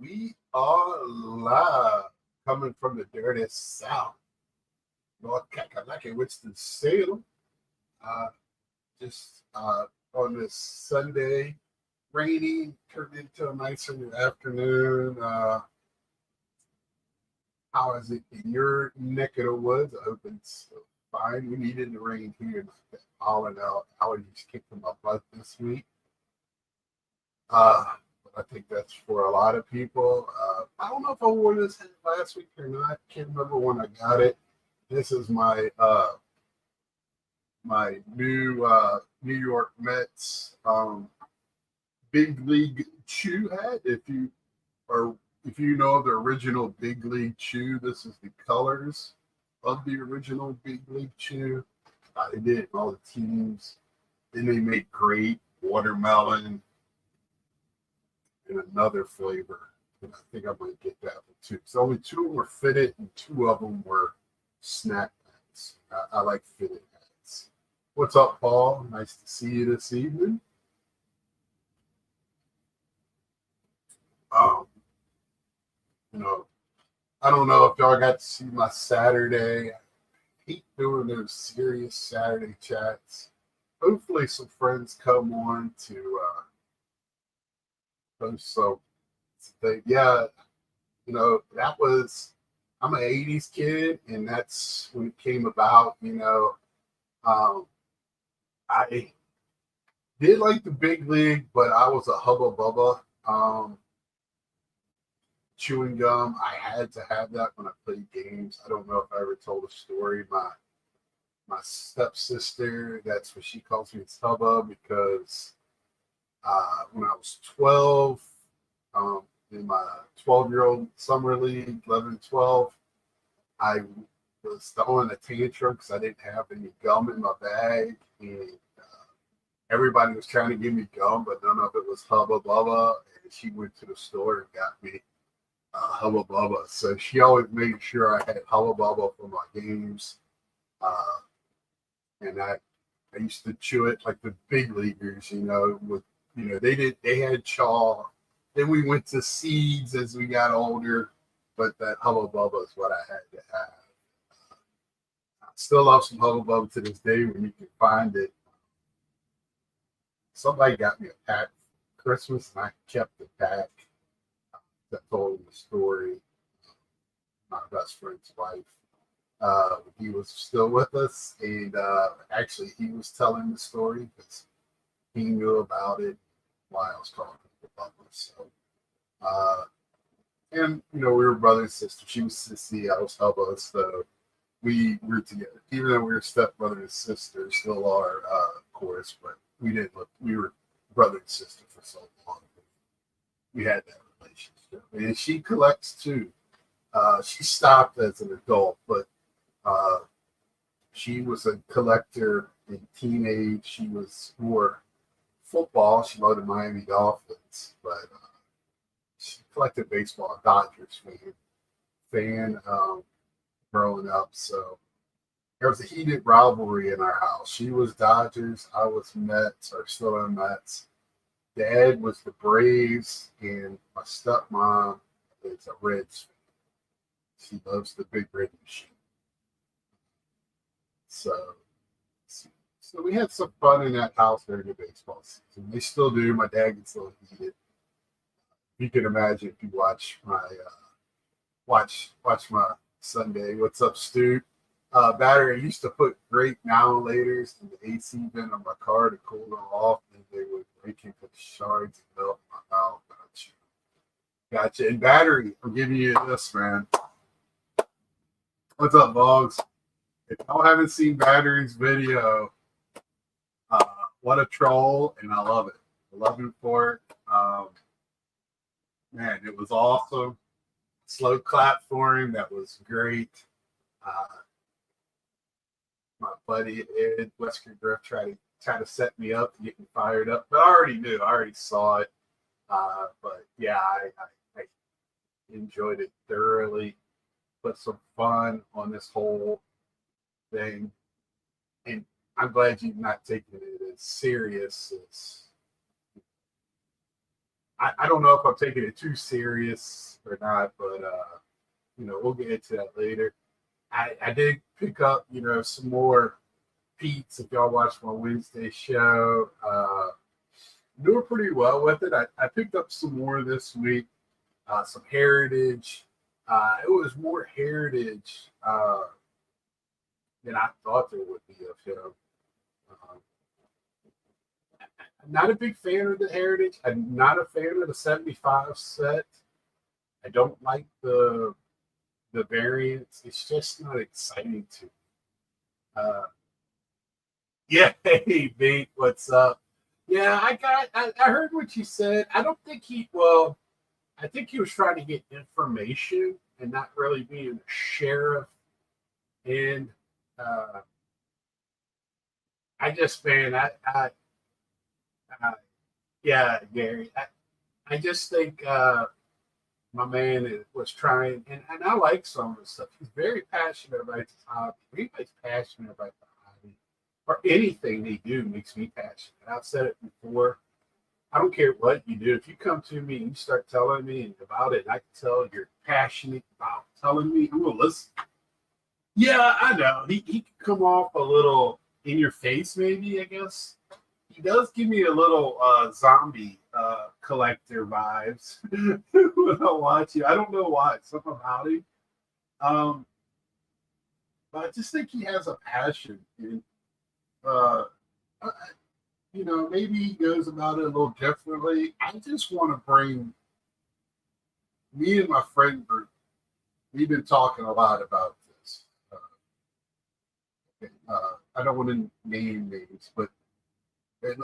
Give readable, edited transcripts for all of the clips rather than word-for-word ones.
We are live coming from the dirty South, North Kakalaki, Winston-Salem. Uh, just on this Sunday, rainy, turned into a nicer afternoon. How is it in your neck of the woods? I hope it's fine. We needed the rain here. All in all, allergies kicked in my butt this week. Uh, I think that's for a lot of people. I don't know if I wore this last week or not. Can't remember when I got it. This is my new New York Mets Big League Chew hat. If you know the original Big League Chew, this is the colors of the original Big League Chew. They did all the teams. Then they made grape, watermelon, and another flavor. And I think I might get that one too. So only two were fitted and two of them were snack hats. I like fitted hats. What's up, Paul? Nice to see you this evening. Um, I don't know if y'all got to see my Saturday. I hate doing those serious Saturday chats. Hopefully some friends come on to post some thing. Yeah, that was, I'm an 80s kid, and that's when it came about. I did like the big league, but I was a Hubba Bubba. Chewing gum, I had to have that when I played games. I don't know if I ever told a story. My stepsister, that's what she calls me, it's Hubba, because when I was 12, in my 12-year-old summer league, 11 and 12, I was throwing a tantrum because I didn't have any gum in my bag, and everybody was trying to give me gum, but none of it was Hubba Bubba, and she went to the store and got me Hubba Bubba. So she always made sure I had Hubba Bubba for my games, and I used to chew it like the big leaguers, they had chaw. Then we went to seeds as we got older, but that Hubba Bubba is what I had to have. I still love some Hubba Bubba to this day when you can find it. Somebody got me a pack for Christmas, and I kept the pack. That told the story. My best friend's wife. He was still with us, and actually, he was telling the story because he knew about it while I was talking about it. So, and we were brother and sister. She was Sissy, I was Hubba, so we were together. Even though we were stepbrother and sister, still are, of course, but we didn't look. We were brother and sister for so long. We had that relationship, and she collects too. She stopped as an adult, but she was a collector in teenage. She was more football. She loved the Miami Dolphins, but she collected baseball. Dodgers fan growing up. So there was a heated rivalry in our house. She was Dodgers. I was Mets, or still in Mets. Dad was the Braves, and my stepmom is a Reds fan. She loves the big red machine. So we had some fun in that house during the baseball season. They still do. My dad gets a little heated. You can imagine if you watch my Sunday. What's up, Stu? Battery, I used to put grape now and laters in the AC vent of my car to cool them off, and they would break into shards and melt in my mouth. Gotcha. And battery, I'm giving you this, man. What's up, Boggs? If y'all haven't seen Battery's video, what a troll, and I love it. I love him for it. Man, it was awesome. Slow clap for him. That was great. My buddy Ed Wesker Griff tried to set me up to get me fired up, but I already knew. I already saw it. But yeah, I enjoyed it thoroughly. Put some fun on this whole thing, and I'm glad you've not taken it as serious as I don't know if I'm taking it too serious or not, but we'll get into that later. I did pick up, some more Pete's. If y'all watched my Wednesday show, doing pretty well with it. I picked up some more this week, some Heritage. It was more Heritage than I thought there would be of him. Um, I'm not a big fan of the Heritage. I'm not a fan of the 75 set. I don't like the variants. It's just not exciting to me. Yeah, hey, Bink, what's up? Yeah, I heard what you said. I don't think I think he was trying to get information and not really being a sheriff. And uh, I just, man, I yeah, Gary, I just think my man was trying, and I like some of the stuff. He's very passionate about his hobby. Anybody's passionate about the hobby or anything they do makes me passionate. I've said it before. I don't care what you do. If you come to me and you start telling me about it, and I can tell you're passionate about telling me, I'm gonna listen. Yeah, I know. He can come off a little in your face, maybe, I guess. He does give me a little zombie collector vibes when I watch you. I don't know why. It's something about him. Um, but I just think he has a passion. And, uh, maybe he goes about it a little differently. I just want to bring me and my friend group. We've been talking a lot about this. I don't want to name names, but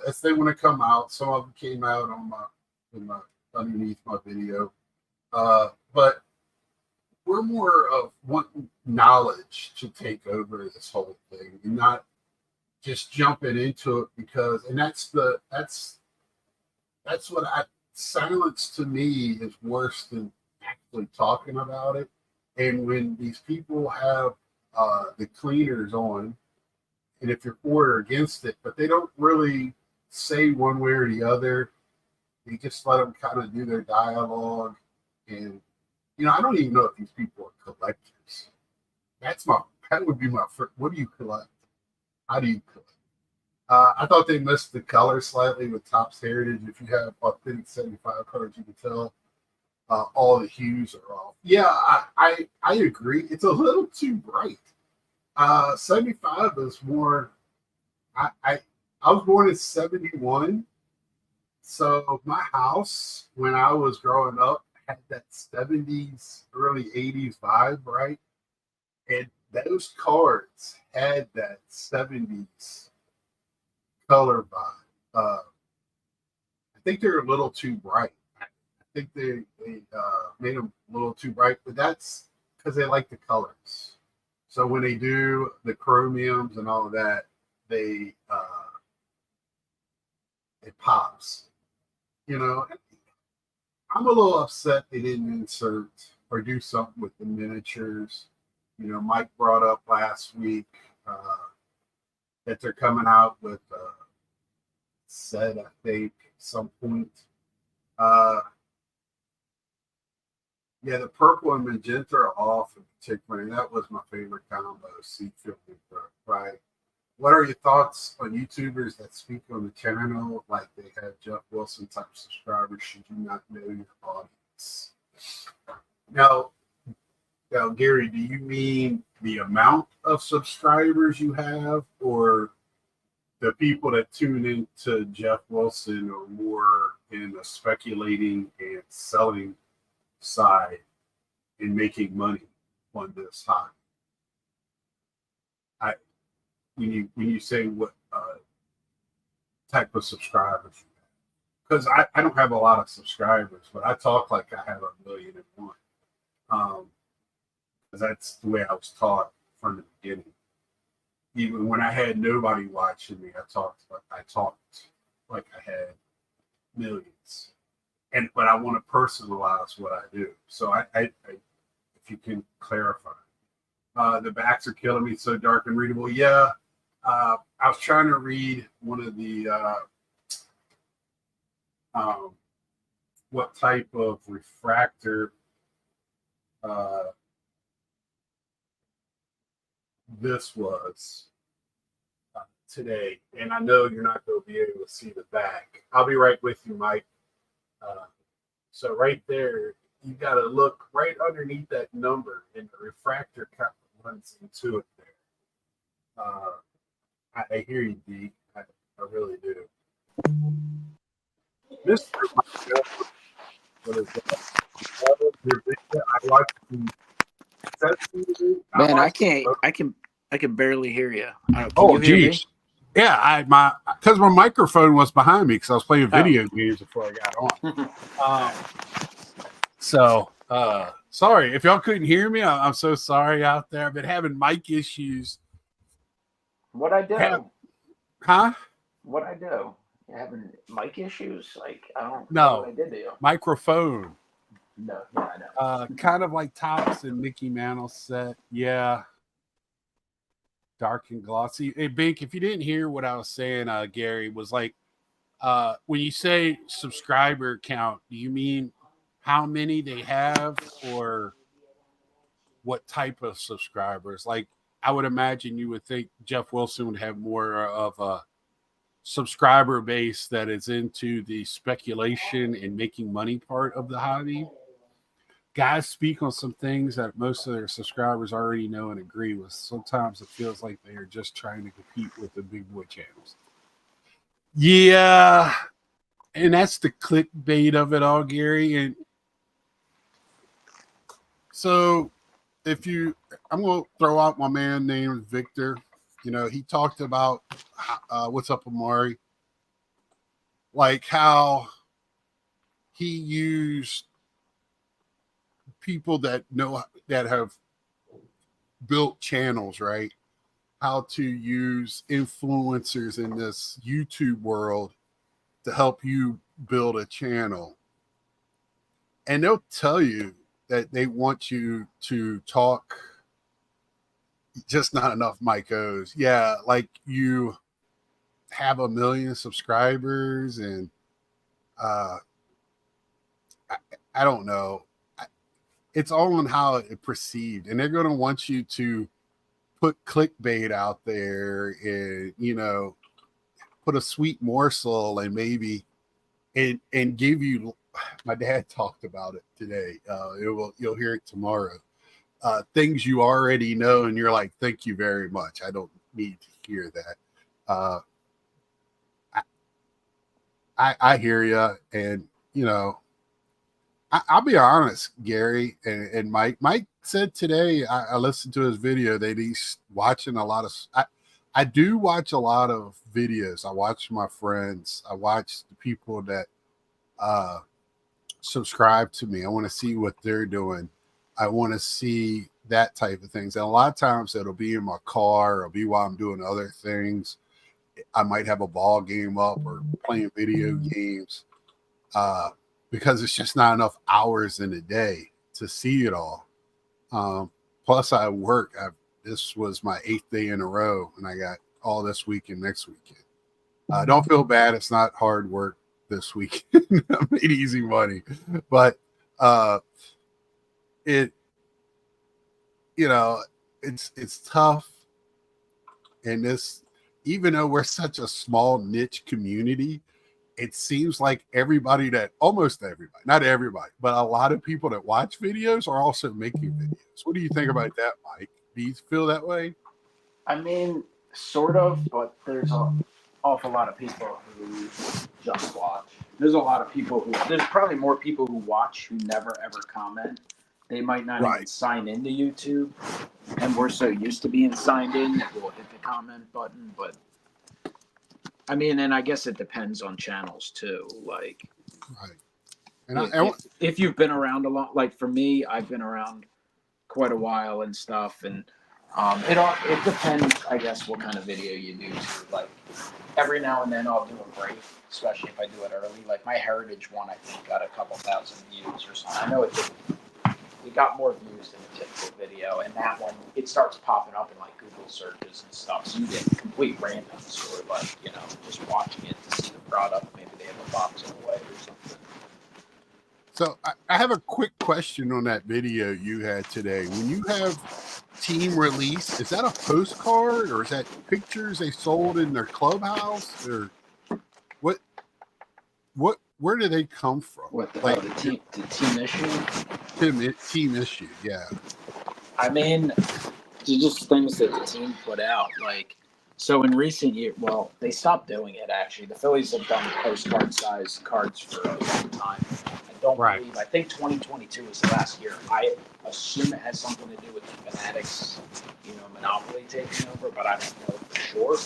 as they want to come out, some of them came out on my underneath my video. But we're more of wanting knowledge to take over this whole thing and not just jumping into it because, and that's what silence to me is worse than actually talking about it. And when these people have the cleaners on, and if you're for or against it, but they don't really say one way or the other, they just let them kind of do their dialogue. And I don't even know if these people are collectors. That would be my first. What do you collect? How do you collect? I thought they missed the color slightly with Topps Heritage. If you have authentic 75 cards, you can tell all the hues are off. Yeah, I agree. It's a little too bright. 75 is more. I was born in 71, so my house when I was growing up had that 70s, early 80s vibe, right? And those cards had that 70s color vibe. I think they're a little too bright. I think they made them a little too bright, but that's because they like the colors. So when they do the chromiums and all of that, they it pops. I'm a little upset they didn't insert or do something with the miniatures. Mike brought up last week that they're coming out with said I think some point. Uh, yeah, the purple and magenta are off in particular, and that was my favorite combo. Seed filling, right? What are your thoughts on YouTubers that speak on the channel like they have Jeff Wilson type subscribers? Should you not know your audience? Now, Gary, do you mean the amount of subscribers you have, or the people that tune into Jeff Wilson are more in the speculating and selling side and making money on this hobby? When you say what type of subscribers you have, because I don't have a lot of subscribers, but I talk like I have 1,000,001. Because that's the way I was taught from the beginning. Even when I had nobody watching me, I talked like I had millions. But I want to personalize what I do. So I if you can clarify. The backs are killing me. So dark and readable. Yeah. I was trying to read one of the what type of refractor this was today, and I know you're not going to be able to see the back. I'll be right with you, Mike. So right there, you got to look right underneath that number, and the refractor kind of runs into it there. I hear you, D. I really do. Mr. Mike, what is that? I watched the Man, I can barely hear you. Can Oh, you hear me? geez. Yeah, because my microphone was behind me because I was playing video games before I got on. Sorry if y'all couldn't hear me. I'm so sorry out there. I've been having mic issues. What I do? Huh? What I do? You having mic issues? Like I don't No. know what I did to you. Microphone. No, yeah, I know. Kind of like Topps and Mickey Mantle set. Yeah. Dark and glossy. Hey, Bink, if you didn't hear what I was saying, Gary, was like, when you say subscriber count, do you mean how many they have or what type of subscribers? Like, I would imagine you would think Jeff Wilson would have more of a subscriber base that is into the speculation and making money part of the hobby. Guys speak on some things that most of their subscribers already know and agree with. Sometimes it feels like they are just trying to compete with the big boy channels. Yeah. And that's the clickbait of it all, Gary. And so I'm going to throw out my man named Victor. You know, he talked about what's up, Amari, like how he used people that have built channels, right? How to use influencers in this YouTube world to help you build a channel. And they'll tell you that they want you to talk just not enough Mike O's. Yeah, like you have 1 million subscribers and I don't know. It's all on how it perceived. And they're going to want you to put clickbait out there and, you know, put a sweet morsel and maybe and give you, my dad talked about it today. You'll hear it tomorrow. Things you already know, and you're like, thank you very much. I don't need to hear that. I hear you, and you know, I'll be honest, Gary and Mike. Mike said today, I listened to his video that he's watching a lot of. I do watch a lot of videos. I watch my friends. I watch the people that subscribe to me. I want to see what they're doing. I want to see that type of things. And a lot of times it'll be in my car, it'll be while I'm doing other things. I might have a ball game up or playing video games because it's just not enough hours in a day to see it all. Plus I work. This was my 8th day in a row, and I got all this week and next weekend. Don't feel bad. It's not hard work this week. I made easy money, but it, you know, it's tough. And this, even though we're such a small niche community, it seems like almost everybody, not everybody, but a lot of people that watch videos are also making videos. What do you think about that, Mike? Do you feel that way? I mean, sort of, but there's an awful lot of people who just watch. There's probably more people who watch who never ever comment. They might not even sign into YouTube, and we're so used to being signed in that we'll hit the comment button. But I mean, and I guess it depends on channels too. Like, and if you've been around a lot, like for me, I've been around quite a while and stuff, and it depends, I guess, what kind of video you do too. Like every now and then I'll do a break, especially if I do it early. Like my Heritage one, I think got a couple thousand views or something. I know it got more views than a typical video, and that one, it starts popping up in like Google searches and stuff, so you get complete randoms or like, you know, just watching it to see the product. Maybe they have a box in the way or something. So I have a quick question on that video you had today. When you have team release, is that a postcard or is that pictures they sold in their clubhouse or what? Where do they come from? What Like the team issue? team issue, yeah. I mean, they're just things that the team put out. Like, so in recent years, well, they stopped doing it actually. The Phillies have done postcard size cards for a long time. I think 2022 was the last year. I assume it has something to do with the Fanatics, monopoly taking over, but I don't know for sure.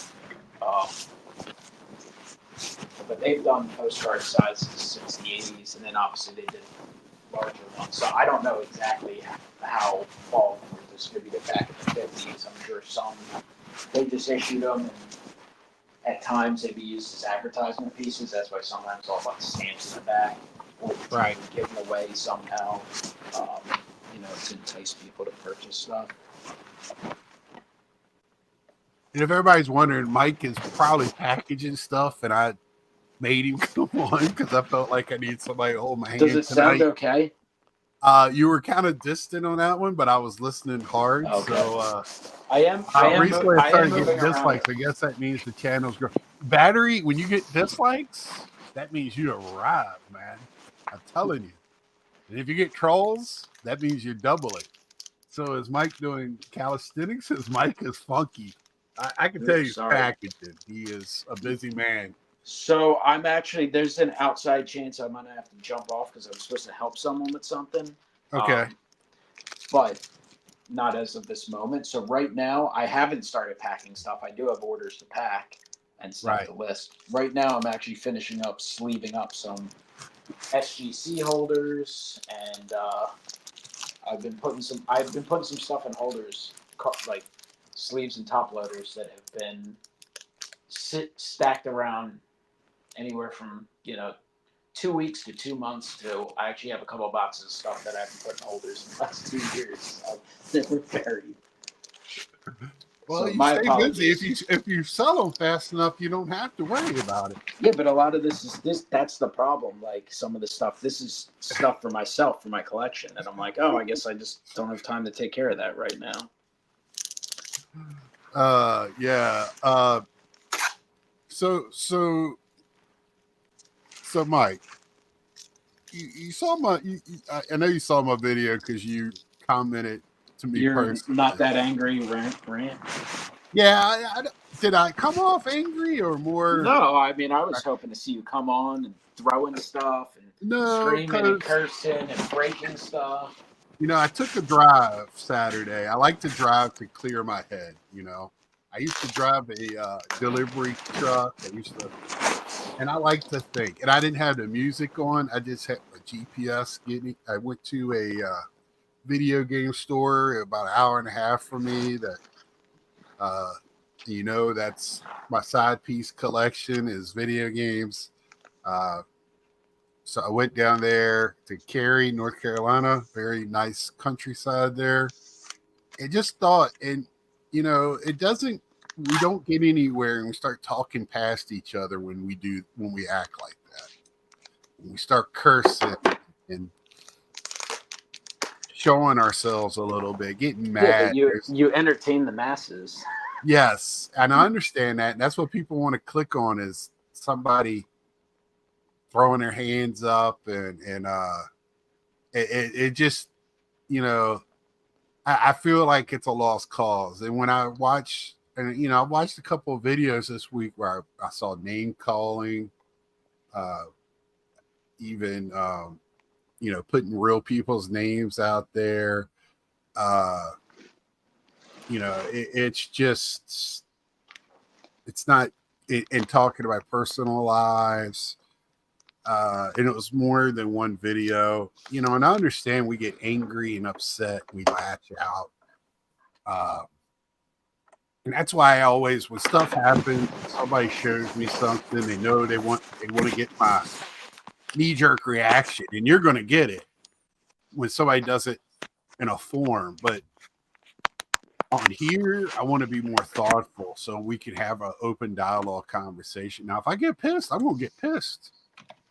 But they've done postcard sizes since the 80s, and then obviously they did larger ones. So I don't know exactly how all were distributed back in the 50s. I'm sure some they just issued them, and at times they'd be used as advertisement pieces. That's why sometimes all about stamps in the back, or given away somehow, to entice people to purchase stuff. And if everybody's wondering, Mike is probably packaging stuff, and I made him come on because I felt like I need somebody to hold my hand. Does it sound okay? You were kind of distant on that one, but I was listening hard. Okay. So I am recently I started getting dislikes. I guess that means the channel's growing. Battery, when you get dislikes, that means you arrived, man. I'm telling you. And if you get trolls, that means you're doubling. So is Mike doing calisthenics? His Mike is funky. I can tell you he's packaging. He is a busy man. So I'm actually, there's an outside chance I'm going to have to jump off because I'm supposed to help someone with something. Okay. But not as of this moment. So right now I haven't started packing stuff. I do have orders to pack and stuff to list. Right now I'm actually finishing up, sleeving up some SGC holders, and I've been putting some stuff in holders, like sleeves and top loaders that have been stacked around anywhere from 2 weeks to 2 months to I actually have a couple of boxes of stuff that I've been putting in holders in the last 2 years that were buried. Well, so you stay busy. If you sell them fast enough, you don't have to worry about it. Yeah, but a lot of that's the problem. Like some of the stuff, this is stuff for myself, for my collection. And I'm like, oh, I guess I just don't have time to take care of that right now. Yeah. So Mike, you saw my, I know you saw my video because you commented to me. You're not that angry rant. Yeah, did I come off angry or more? No, I mean I was hoping to see you come on and throwing stuff and screaming and cursing and breaking stuff. I took a drive Saturday. I like to drive to clear my head. I used to drive a delivery truck. And I like to think. And I didn't have the music on. I just had a GPS getting. I went to a video game store about an hour and a half from me. That that's my side piece collection is video games. So I went down there to Cary, North Carolina. Very nice countryside there. And just thought, and it doesn't. We don't get anywhere, and we start talking past each other when we act like that. When we start cursing and showing ourselves a little bit, getting mad. Yeah, you entertain the masses. Yes, and I understand that. And that's what people want to click on is somebody throwing their hands up, and it just I feel like it's a lost cause. And when I watch. And, I watched a couple of videos this week where I saw name calling, even, putting real people's names out there. It's just, it's not in talking about personal lives. And it was more than one video, and I understand we get angry and upset. We lash out. And that's why I always, when stuff happens, somebody shows me something, they know they want to get my knee-jerk reaction, and you're going to get it when somebody does it in a form. But on here, I want to be more thoughtful so we can have an open dialogue conversation. Now, if I get pissed, I'm going to get pissed.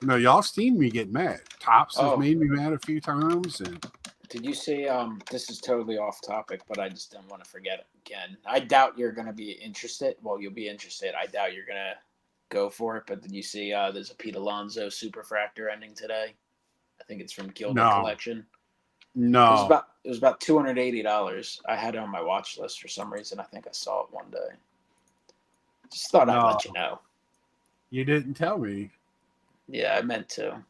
No, y'all seen me get mad. Tops has Oh. made me mad a few times, and Did you see? This is totally off topic, but I just didn't want to forget it again. I doubt you're gonna be interested. Well, you'll be interested. I doubt you're gonna go for it. But did you see? There's a Pete Alonso Superfractor ending today. I think it's from Gilded No. Collection. no. It was about $280. I had it on my watch list for some reason. I think I saw it one day. Just thought I'd No. let you know. You didn't tell me. Yeah, I meant to.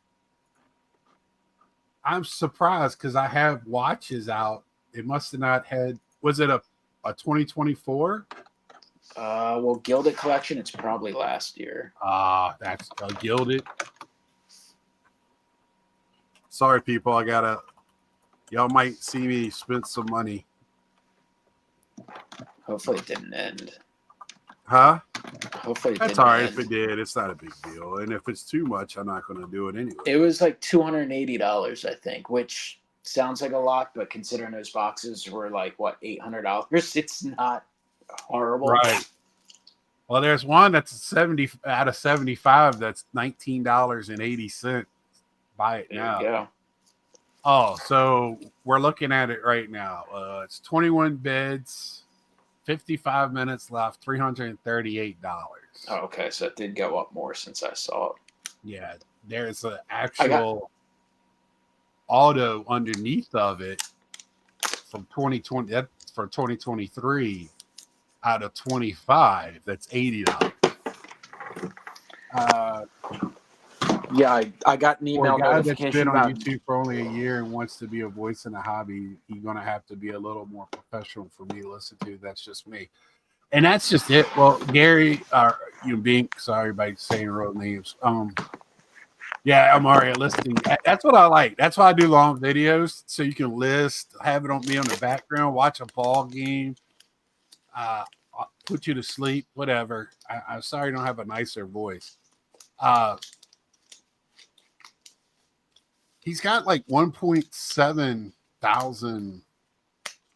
I'm surprised because I have watches out. It must have not had. Was it a 2024? Well, Gilded Collection. It's probably last year. That's gilded. Sorry, people. Y'all might see me spend some money. Hopefully, it didn't end. Huh? Hopefully, it That's didn't all right. end. If it did, it's not a big deal. And if it's too much, I'm not going to do it anyway. It was like $280, I think, which sounds like a lot, but considering those boxes were like what $800, it's not horrible. Right. Well, there's one that's 70 out of 75. That's $19.80. Buy it There now. you go. Oh, so we're looking at it right now. It's 21 bids, 55 minutes left, $338. Oh, okay, so it did go up more since I saw it. Yeah, there's an actual auto underneath of it from 2020. That's for 2023 out of 25. That's $80. Yeah, I got an For email a guy that's notification been on about YouTube for only a year and wants to be a voice in a hobby, he's gonna have to be a little more professional for me to listen to. That's just me, and that's just it. Well, Gary, sorry by saying real names. Yeah, I'm already listening. That's what I like. That's why I do long videos, so you can list, have it on me on the background, watch a ball game, I'll put you to sleep, whatever. I'm sorry I don't have a nicer voice. He's got like 1.7 thousand,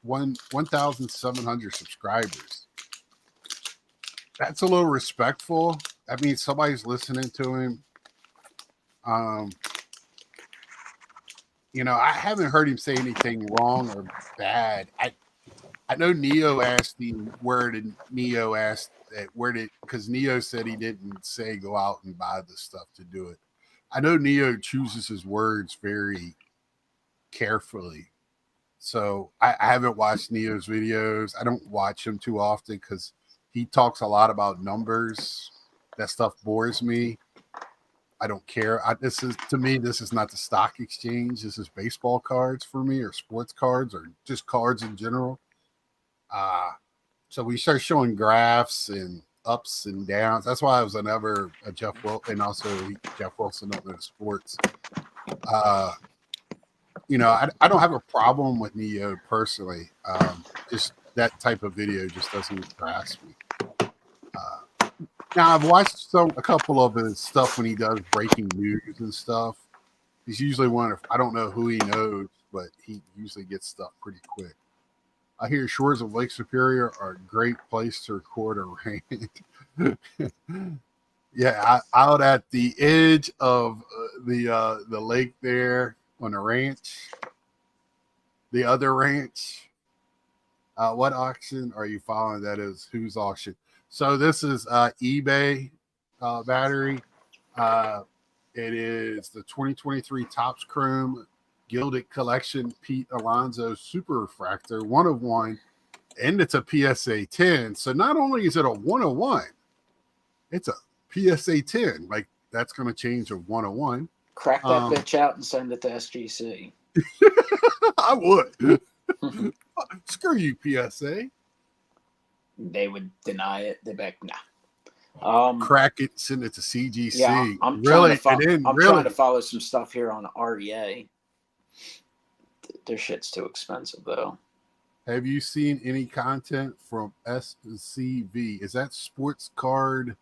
1,700 subscribers. That's a little respectful. That means somebody's listening to him. I haven't heard him say anything wrong or bad. I know Neo asked him because Neo said he didn't say go out and buy the stuff to do it. I know Neo chooses his words very carefully. So I haven't watched Neo's videos. I don't watch him too often because he talks a lot about numbers. That stuff bores me. I don't care. This is not the stock exchange. This is baseball cards for me, or sports cards, or just cards in general. So we start showing graphs and ups and downs. That's why I was never a Jeff Wilson, and also Jeff Wilson don't know sports. I don't have a problem with Neo personally. Just that type of video just doesn't grasp me. Now I've watched a couple of his stuff when he does breaking news and stuff. He's usually I don't know who he knows, but he usually gets stuff pretty quick. I hear shores of Lake Superior are a great place to record a rant. Yeah, out at the edge of the lake there on the ranch, the other ranch. What auction are you following? That is whose auction? So this is eBay battery. It is the 2023 Topps Chrome Gilded Collection Pete Alonso Super Refractor, 1 of 1, and it's a PSA 10. So not only is it a 1 of 1, it's a PSA 10. Like, that's going to change a 1 of 1. Crack that bitch out and send it to SGC. I would. Screw you, PSA. They would deny it. They'd be like, nah. Crack it, send it to CGC. Yeah, I'm really, trying to follow some stuff here on REA. Their shit's too expensive, though. Have you seen any content from SCV? Is that sports card?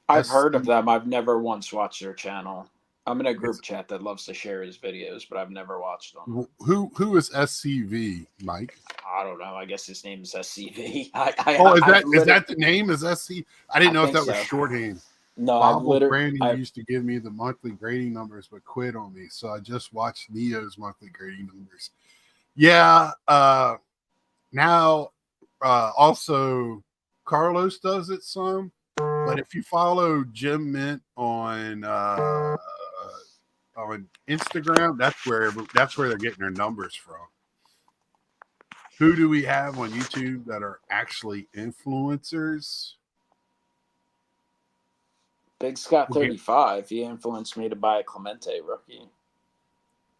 I've heard of them. I've never once watched their channel. I'm in a group chat that loves to share his videos, but I've never watched them. Who is SCV, Mike? I don't know. I guess his name is SCV. Is that the name? Is SC? I didn't know if that was shorthand. No, Brandon used to give me the monthly grading numbers, but quit on me. So I just watched Neo's monthly grading numbers. Yeah. Now, also Carlos does it some, but if you follow Jim Mint on Instagram, that's where they're getting their numbers from. Who do we have on YouTube that are actually influencers? Big Scott 35. He influenced me to buy a Clemente rookie.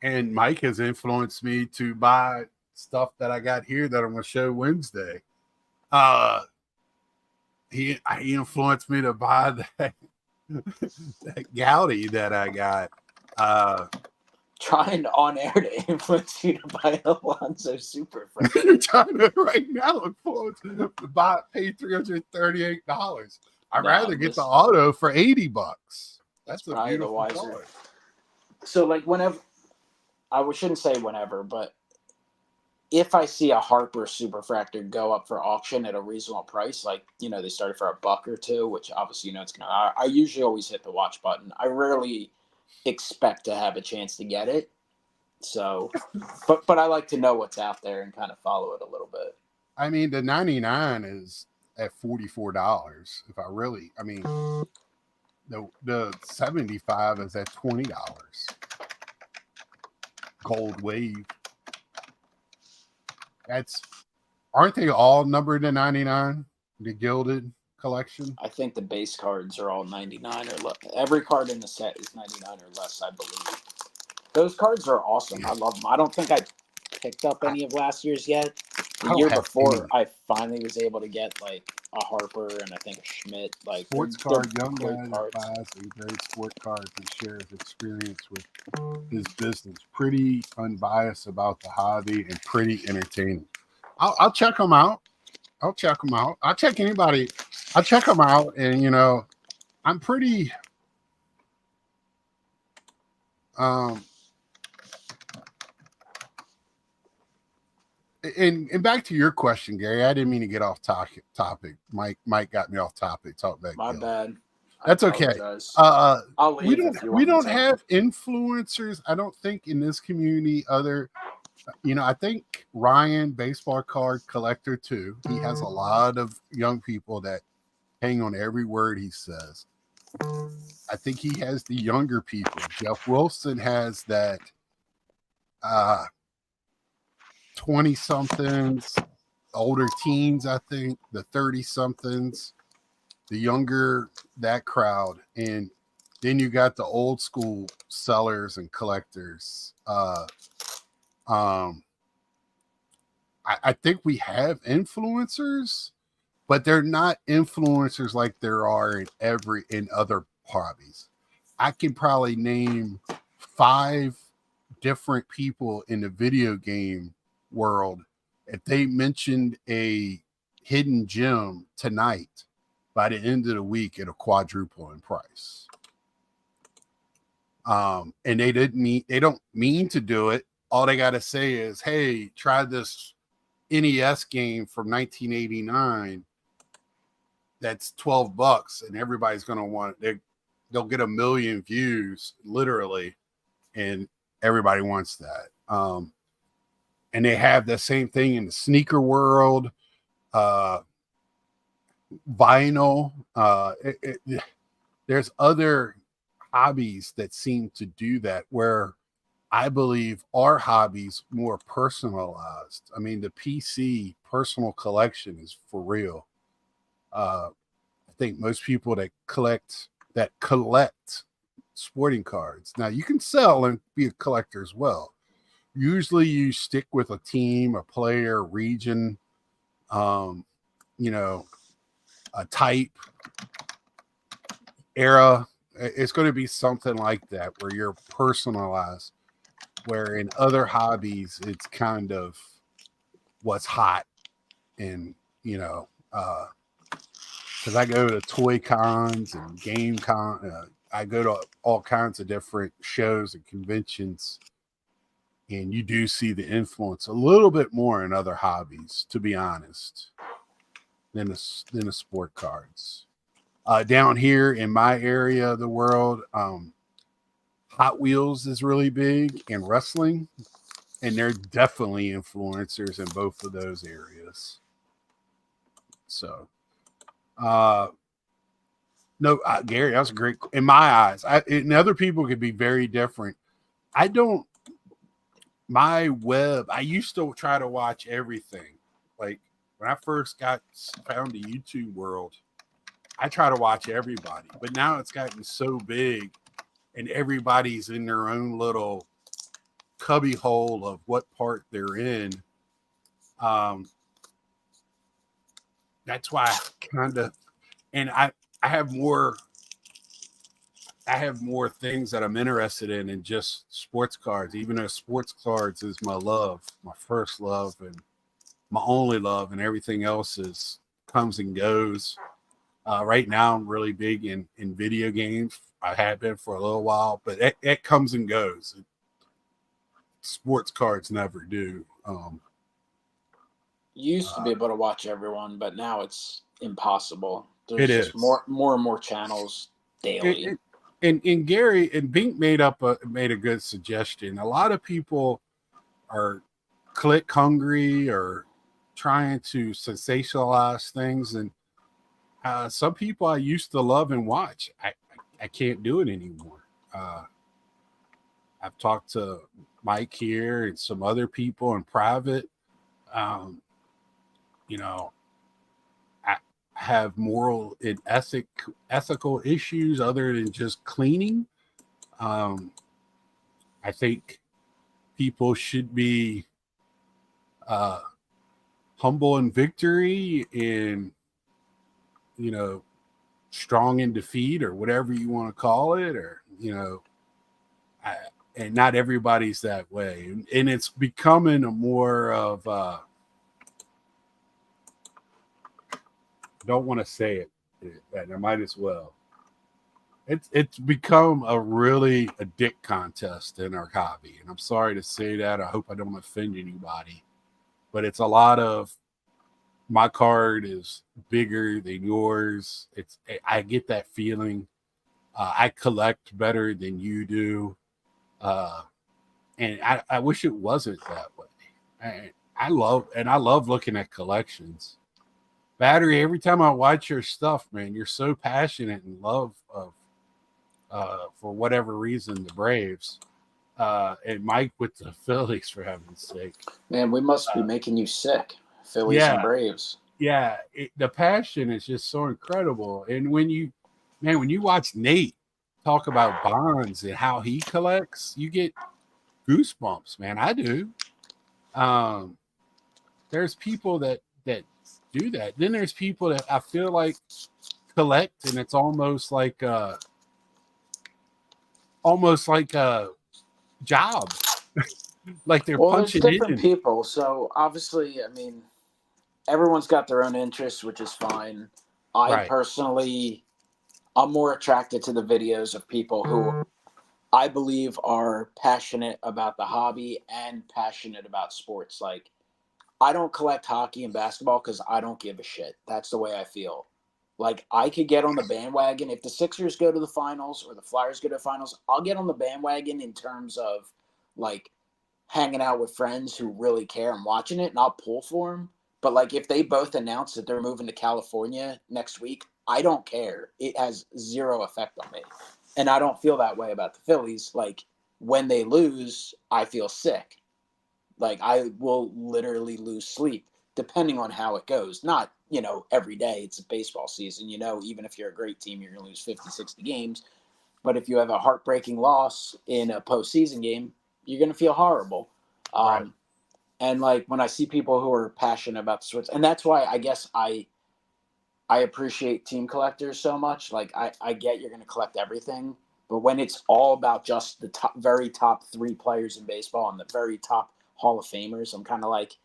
And Mike has influenced me to buy stuff that I got here that I'm going to show Wednesday. He influenced me to buy that Gaudi that I got. Trying on air to influence you to buy Alonso Superfractor. You're trying to right now influence to pay $338. I'd rather get the auto for $80. That's a beautiful car. So, like, whenever I shouldn't say whenever, but if I see a Harper Superfractor go up for auction at a reasonable price, like, you know, they started for $1 or $2, which obviously, you know, it's gonna. I usually always hit the watch button. I rarely expect to have a chance to get it. So, but I like to know what's out there and kind of follow it a little bit. I mean, the 99 is at $44. If I mean, the 75 is at $20. Gold Wave. Aren't they all numbered to 99? The gilded collection? I think the base cards are all 99 or less. Every card in the set is 99 or less, I believe. Those cards are awesome. I love them. I don't think I picked up any of last year's yet. The year before, I finally was able to get like a Harper and I think a Schmidt. Like sports card, young guy buys a great sport cards and shares experience with his business. Pretty unbiased about the hobby and pretty entertaining. I'll check them out. I'll check anybody. I'll check them out, and you know, I'm pretty. And back to your question, Gary. I didn't mean to get off topic. Mike got me off topic. Talk back. My bad. That's okay. I'll leave we don't have influencers. I don't think in this community. I think Ryan, baseball card collector too. He has a lot of young people that hang on every word he says. I think he has the younger people. Jeff Wilson has that 20-somethings, older teens, I think, the 30-somethings, the younger, that crowd. And then you got the old school sellers and collectors. I think we have influencers, but they're not influencers like there are in other hobbies. I can probably name 5 different people in the video game world. If they mentioned a hidden gem tonight, by the end of the week, it'll quadruple in price. And they don't mean to do it. All they got to say is, hey, try this NES game from 1989. That's $12, and everybody's going to want it. They'll get 1 million views, literally, and everybody wants that. And they have the same thing in the sneaker world, vinyl. There's other hobbies that seem to do that, where I believe our hobbies more personalized. I mean, the PC personal collection is for real. I think most people that collect sporting cards. Now you can sell and be a collector as well. Usually you stick with a team, a player, region, a type, era. It's going to be something like that where you're personalized, where in other hobbies, it's kind of what's hot. And, because I go to toy cons and game I go to all kinds of different shows and conventions, and you do see the influence a little bit more in other hobbies, to be honest, than the sport cards. Down here in my area of the world, Hot Wheels is really big and wrestling, and they're definitely influencers in both of those areas. So, no, Gary, that was a great. In my eyes, and other people could be very different. I don't. My web. I used to try to watch everything. Like when I first found the YouTube world, I try to watch everybody. But now it's gotten so big, and everybody's in their own little cubby hole of what part they're in. That's why I kind of, and I have more things that I'm interested in just sports cards, even though sports cards is my love, my first love and my only love, and everything else comes and goes. Right now I'm really big in video games. I have been for a little while, but it comes and goes. Sports cards never do. You used to be able to watch everyone, but now it's impossible. There's It just is more and more channels daily. And Gary and Bink made a good suggestion. A lot of people are click hungry or trying to sensationalize things, and some people I used to love and watch, I can't do it anymore. I've talked to Mike here and some other people in private. You know, I have moral and ethical issues other than just cleaning. I think people should be humble in victory and, strong in defeat, or whatever you want to call it, or, and not everybody's that way. And it's becoming a more of, don't want to say it, and I might as well. It's become a dick contest in our hobby, and I'm sorry to say that. I hope I don't offend anybody, but it's a lot of my card is bigger than yours. I get that feeling. I collect better than you do, and I wish it wasn't that way. I love looking at collections. Battery, every time I watch your stuff, man, you're so passionate and love of, for whatever reason, the Braves. And Mike with the Phillies, for heaven's sake. Man, we must be making you sick. Phillies and Braves. Yeah, the passion is just so incredible. And when you watch Nate talk about Bonds and how he collects, you get goosebumps, man. I do. There's people that do that. Then there's people that I feel like collect, and it's almost like a job. Like they're punching there's different in. people. So obviously, I mean, everyone's got their own interests, which is fine. I personally, I'm more attracted to the videos of people who I believe are passionate about the hobby and passionate about sports. Like, I don't collect hockey and basketball because I don't give a shit. That's the way I feel. Like, I could get on the bandwagon. If the Sixers go to the finals or the Flyers go to the finals, I'll get on the bandwagon in terms of, like, hanging out with friends who really care and watching it, and I'll pull for them. But, like, if they both announce that they're moving to California next week, I don't care. It has zero effect on me. And I don't feel that way about the Phillies. Like, when they lose, I feel sick. Like, I will literally lose sleep depending on how it goes. Not, every day. It's a baseball season. Even if you're a great team, you're going to lose 50, 60 games. But if you have a heartbreaking loss in a postseason game, you're going to feel horrible. Right. And, like, when I see people who are passionate about the sports, and that's why I guess I appreciate team collectors so much. Like, I get you're going to collect everything. But when it's all about just the very top 3 players in baseball and the very top Hall of Famers, I'm kind of like,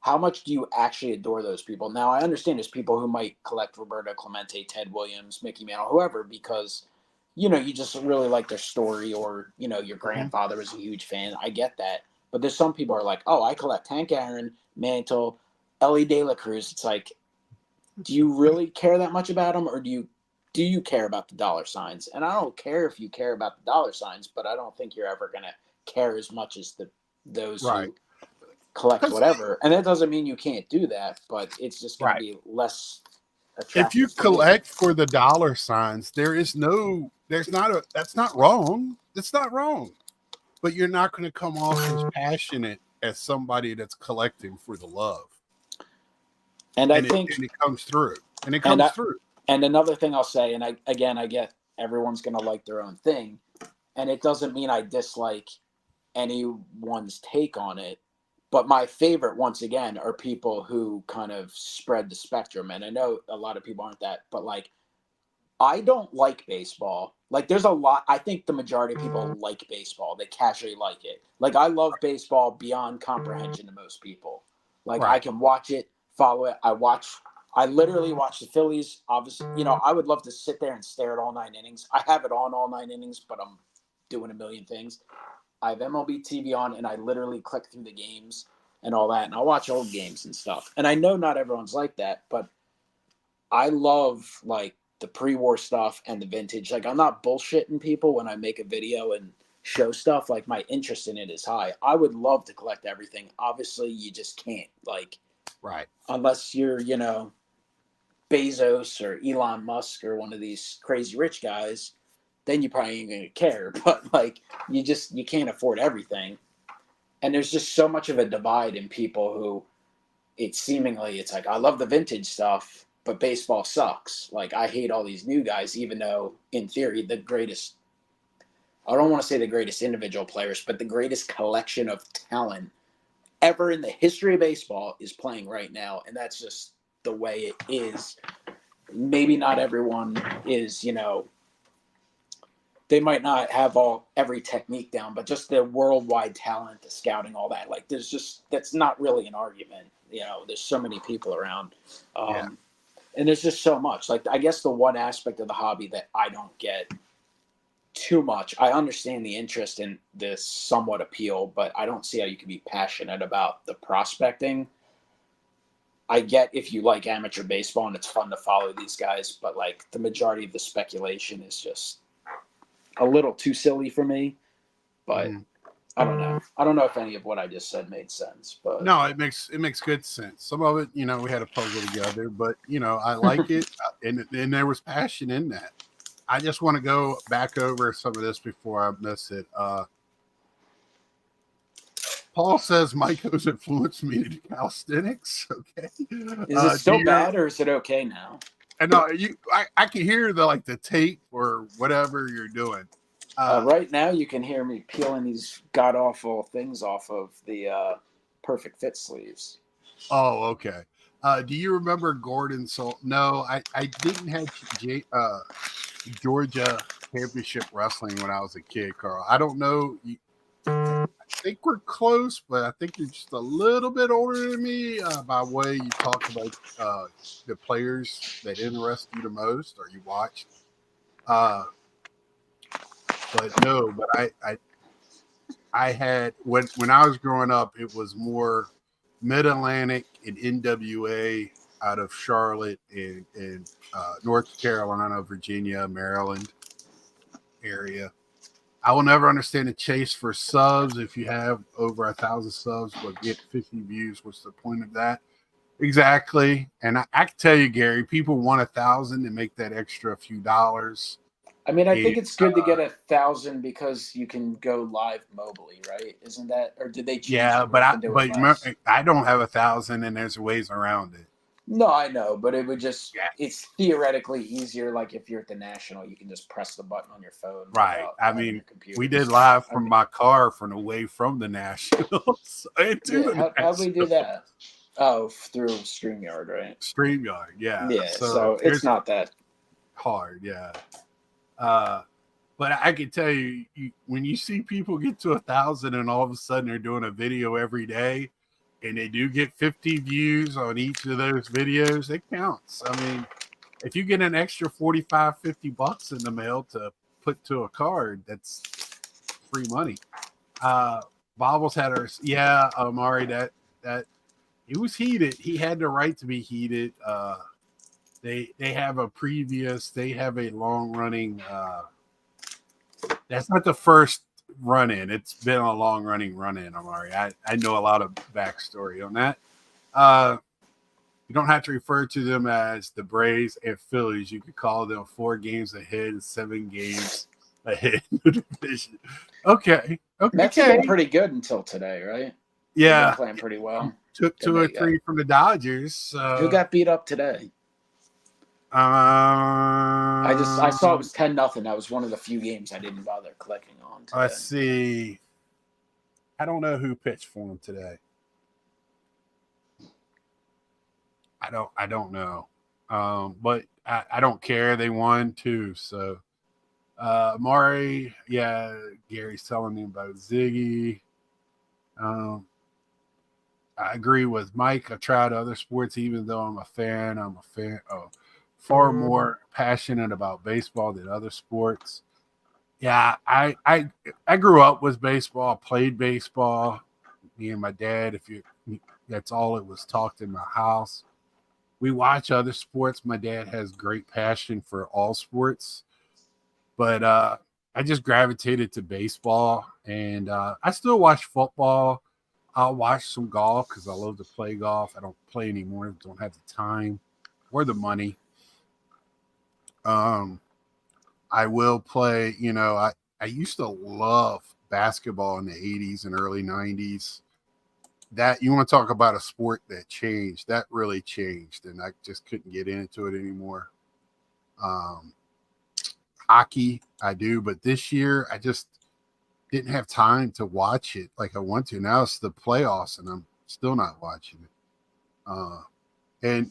how much do you actually adore those people? Now, I understand there's people who might collect Roberto Clemente, Ted Williams, Mickey Mantle, whoever, because, you just really like their story, or, your grandfather was a huge fan. I get that. But there's some people who are like, oh, I collect Hank Aaron, Mantle, Ellie De La Cruz. It's like, do you really care that much about them, or do you do you care about the dollar signs? And I don't care if you care about the dollar signs, but I don't think you're ever going to care as much as those Right. who collect 'Cause whatever. And that doesn't mean you can't do that, but it's just going to right. be less If you attractive to me. collect for the dollar signs, that's not wrong. It's not wrong. But you're not going to come off as passionate as somebody that's collecting for the love. And I think, and it comes through. And it and comes through. and another thing I'll say, and I get everyone's going to like their own thing, and it doesn't mean I dislike anyone's take on it. But my favorite, once again, are people who kind of spread the spectrum. And I know a lot of people aren't that, but like, I don't like baseball. Like, there's a lot. I think the majority of people like baseball. They casually like it. Like, I love baseball beyond comprehension to most people. Like, I Right. can watch it, follow it. I literally watch the Phillies. Obviously, I would love to sit there and stare at all 9 innings. I have it on all 9 innings, but I'm doing a million things. I have MLB TV on, and I literally click through the games and all that, and I'll watch old games and stuff. And I know not everyone's like that, but I love like the pre-war stuff and the vintage. Like, I'm not bullshitting people when I make a video and show stuff. Like, my interest in it is high. I would love to collect everything. Obviously, you just can't. Like, Right. unless you're, Bezos or Elon Musk or one of these crazy rich guys, then you probably ain't gonna care. But like, you can't afford everything. And there's just so much of a divide in people who it's like, I love the vintage stuff, but baseball sucks. Like, I hate all these new guys, even though in theory I don't want to say the greatest individual players, but the greatest collection of talent ever in the history of baseball is playing right now. And that's just the way it is. Maybe not everyone is, they might not have every technique down, but just the worldwide talent, the scouting, all that. Like, that's not really an argument. There's so many people around, Yeah. and there's just so much. Like, I guess the one aspect of the hobby that I don't get too much. I understand the interest in this somewhat appeal, but I don't see how you can be passionate about the prospecting. I get if you like amateur baseball and it's fun to follow these guys, but like, the majority of the speculation is just a little too silly for me. But I don't know. I don't know if any of what I just said made sense. But No, it makes good sense. Some of it, we had a puzzle together, but I like it, and there was passion in that. I just want to go back over some of this before I miss it. Paul says Myco's influenced me to do calisthenics. Okay, is it still bad or is it okay now? And no, I can hear the tape or whatever you're doing. Right now, you can hear me peeling these god awful things off of the Perfect Fit sleeves. Oh, okay. Do you remember Gordon? No, I didn't have Georgia Championship Wrestling when I was a kid, Carl. I don't know. I think we're close, but I think you're just a little bit older than me by way you talk about the players that interest you the most or you watched. But no, but I had when I was growing up, it was more Mid Atlantic and NWA out of Charlotte and North Carolina, Virginia, Maryland area. I will never understand the chase for subs. If you have over 1,000 subs but get 50 views, what's the point of that? Exactly. And I can tell you, Gary, people want 1,000 and make that extra few dollars. I mean, I think it's good to get 1,000 because you can go live mobily, right? Isn't that, or did they change? Yeah, it but less? I don't have 1,000, and there's ways around it. No, I know, but it would it's theoretically eeasier. Like, if you're at the National, you can just press the button on your phone. Right. I mean, computer. we did live from my car from away from the Nationals. How'd we do that? Oh, through StreamYard, right? StreamYard, yeah. Yeah, so it's not that hard, yeah. But I can tell you, when you see people get to 1,000 and all of a sudden they're doing a video every day and they do get 50 views on each of those videos, it counts. I mean, if you get an extra 45, $50 in the mail to put to a card, that's free money. Bobbles had her, Amari, that it was heated. He had the right to be heated. They have a long running. That's not the first run in. It's been a long running run in, Amari. I know a lot of backstory on that. You don't have to refer to them as the Braves and Phillies. You could call them 4 games ahead and 7 games ahead in the division. Okay. Mets have been pretty good until today, right? Yeah. They've been playing pretty well. Took 2 or 3 from the Dodgers. Who got beat up today? I saw it was 10-0. That was one of the few games I didn't bother clicking on today. Let's see. I don't know who pitched for him today. I don't know. But I don't care. They won too. So Maury, yeah, Gary's telling me about Ziggy. I agree with Mike. I tried other sports, even though I'm a fan of far more passionate about baseball than other sports. Yeah, I grew up with baseball, played baseball. Me and my dad, that's all it was talked in my house. We watch other sports. My dad has great passion for all sports, but I just gravitated to baseball, and I still watch football. I'll watch some golf because I love to play golf. I don't play anymore. Don't have the time or the money. I will play, I used to love basketball in the 80s and early 90s. That you want to talk about a sport that changed, that really changed, and I just couldn't get into it anymore. Hockey, I do, but this year I just didn't have time to watch it like I want to. Now it's the playoffs, and I'm still not watching it. And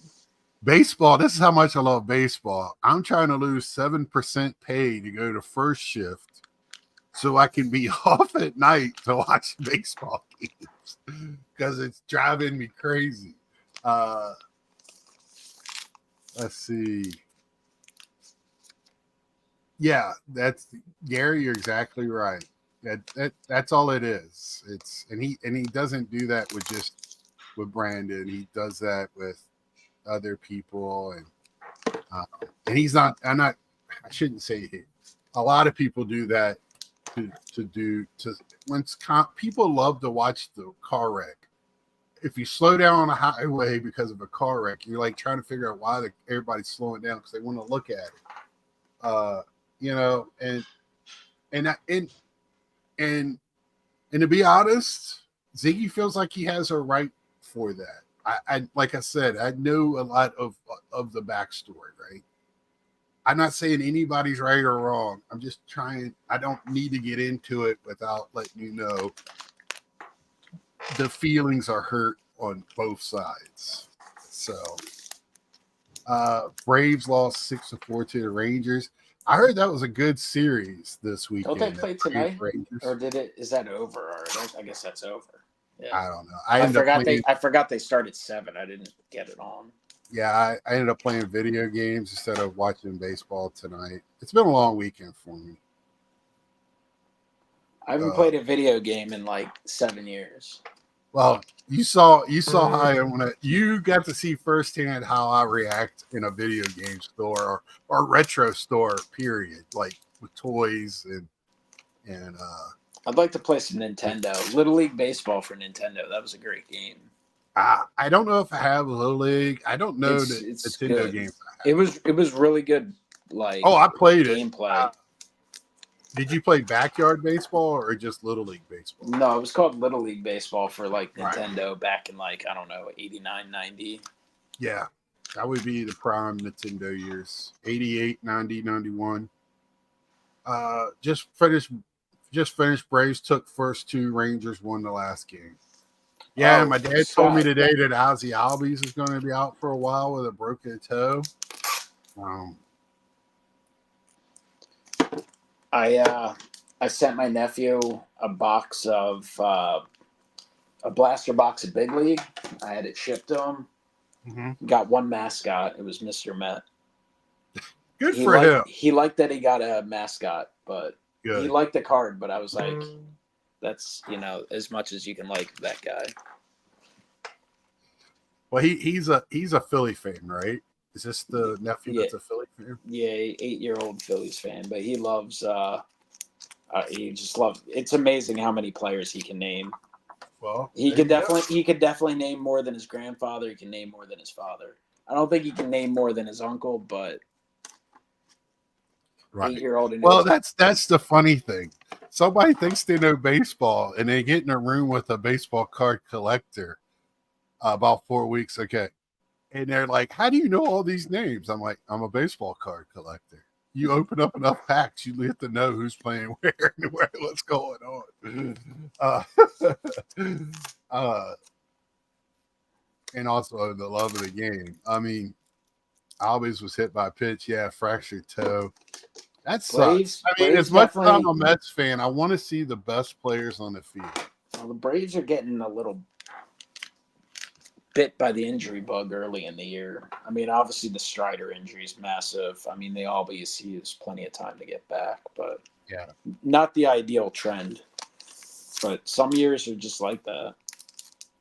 baseball, this is how much I love baseball. I'm trying to lose 7% pay to go to first shift so I can be off at night to watch baseball games because it's driving me crazy. Let's see. Yeah, that's Gary. You're exactly right. That's all it is. And he doesn't do that with Brandon. He does that with other people, and he's not. I shouldn't say he. A lot of people do that people love to watch the car wreck. If you slow down on a highway because of a car wreck, you're like trying to figure out why everybody's slowing down because they want to look at it. And to be honest, Ziggy feels like he has a right for that. I like I said, I know a lot of the backstory, right? I'm not saying anybody's right or wrong. I'm just trying. I don't need to get into it without letting you know the feelings are hurt on both sides. So, Braves lost 6-4 to the Rangers. I heard that was a good series this weekend. Don't they play tonight? Or is that over already? I guess that's over. Yeah. I don't know. I forgot they started 7. I didn't get it on. Yeah, I ended up playing video games instead of watching baseball tonight. It's been a long weekend for me. I haven't played a video game in like 7 years. Well, you saw how you got to see firsthand how I react in a video game store or retro store, period, like with toys and I'd like to play some Nintendo. Little League Baseball for Nintendo. That was a great game. I don't know if I have Little League. I don't know the Nintendo good. games. It was really good. Like I played gameplay. Did you play backyard baseball or just Little League baseball? No, it was called Little League Baseball for like Nintendo back in like, I don't know, 89, 90. Yeah, that would be the prime Nintendo years. 88, 90, 91. Just finished. Braves took first 2. Rangers won the last game. Yeah, my dad told me today that Ozzie Albies is going to be out for a while with a broken toe. I sent my nephew a blaster box of Big League. I had it shipped to him. Mm-hmm. Got one mascot. It was Mr. Met. Good for him. He liked that he got a mascot, but Good. He liked the card. But I was like, that's as much as you can like that guy. Well, he's a Philly fan, right? Is this the nephew Yeah. that's a Philly fan? Yeah, 8-year-old Phillies fan, but he loves. He just loves. It's amazing how many players he can name. Well, He there could you go. definitely name more than his grandfather. He can name more than his father. I don't think he can name more than his uncle, but Right. 8-year-old and Well, that's the funny thing. Somebody thinks they know baseball, and they get in a room with a baseball card collector about 4 weeks. Okay, and they're like, "How do you know all these names?" I'm like, "I'm a baseball card collector. You open up enough packs, you get to know who's playing where and what's going on." Uh, and also the love of the game. I mean, I always was hit by a pitch. Yeah, fractured toe. That sucks. I mean, as Braves much as I'm definitely. a Mets fan, I want to see the best players on the field. Well, the Braves are getting a little bit by the injury bug early in the year. I mean, obviously the Strider injury is massive. I mean, they always use plenty of time to get back, but Yeah. not the ideal trend. But some years are just like that.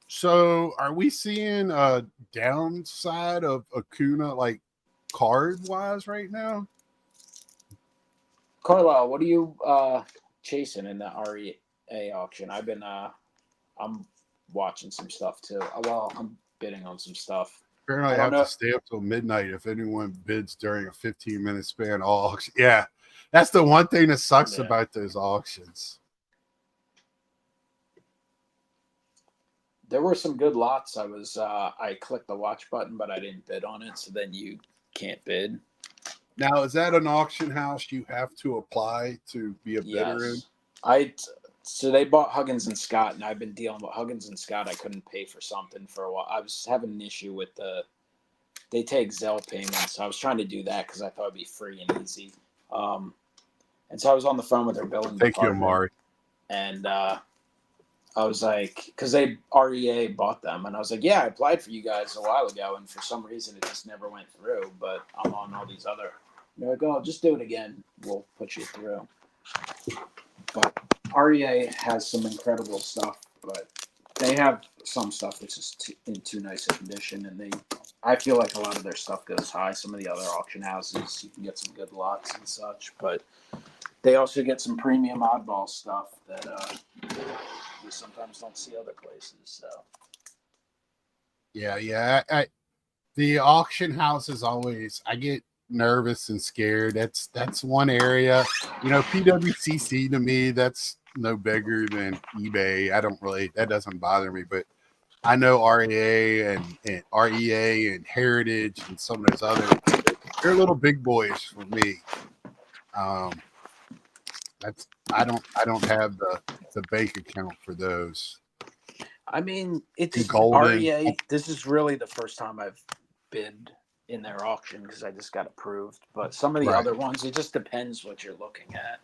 So, are we seeing a downside of Acuna, like card wise, right now? Carlisle, what are you chasing in the REA auction? I'm watching some stuff too. Well, I'm bidding on some stuff. Apparently, I I don't have to know. stay up till midnight if anyone bids during a 15-minute span. All auction. Yeah, that's the one thing that sucks Yeah. about those auctions. There were some good lots. I clicked the watch button, but I didn't bid on it. So then you can't bid. Now, is that an auction house you have to apply to be a bidder in? Yes. So they bought Huggins and Scott, and I've been dealing with Huggins and Scott. I couldn't pay for something for a while. I was having an issue with they take Zelle payments. So I was trying to do that because I thought it'd be free and easy. And so I was on the phone with their billing Thank you, department, Amari. and I was like, because REA bought them, and I was like, yeah, I applied for you guys a while ago, and for some reason it just never went through. But I'm on all these other. They're like, oh, just do it again. We'll put you through. But REA has some incredible stuff, but they have some stuff that's just in too nice a condition, and I feel like a lot of their stuff goes high. Some of the other auction houses, you can get some good lots and such, but they also get some premium oddball stuff that you sometimes don't see other places. So Yeah. The auction house is always. I get nervous and scared. That's one area. PWCC to me, that's no bigger than eBay. That doesn't bother me, but I know REA and REA and Heritage and some of those other, they're little big boys for me. I don't have the bank account for those. I mean, it's Golden. REA. This is really the first time I've bid in their auction because I just got approved. But some of the other ones, it just depends what you're looking at.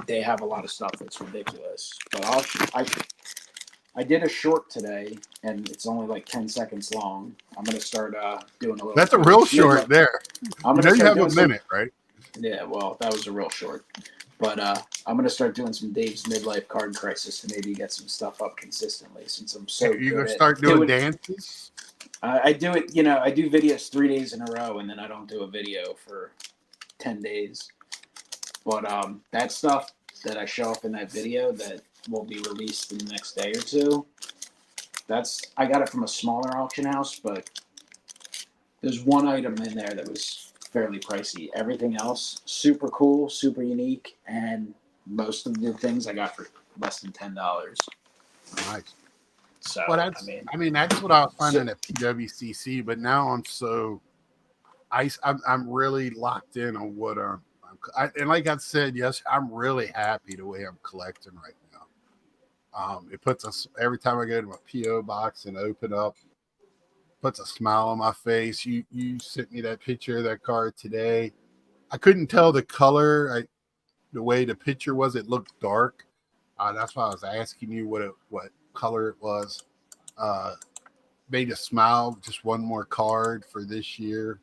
They have a lot of stuff that's ridiculous. But I did a short today, and it's only like 10 seconds long. I'm gonna start doing a little. That's a real short there. You have a minute, right? Yeah, well, that was a real short. But I'm gonna start doing some Dave's midlife card crisis to maybe get some stuff up consistently since I'm so. You gonna start doing dances? I do it. I do videos 3 days in a row, and then I don't do a video for 10 days. But that stuff that I show up in that video that will be released in the next day or two. I got it from a smaller auction house, but there's one item in there that was fairly pricey. Everything else, super cool, super unique, and most of the things I got for less than $10. Nice. So well, that's what I was finding at PWCC, but now I'm really locked in on what and like I said, yes, I'm really happy the way I'm collecting right now. It puts us every time I go to my PO box and open up, puts a smile on my face. You sent me that picture of that card today. I couldn't tell the color. The way the picture was, it looked dark. That's why I was asking you what color it was. Made a smile. Just one more card for this year.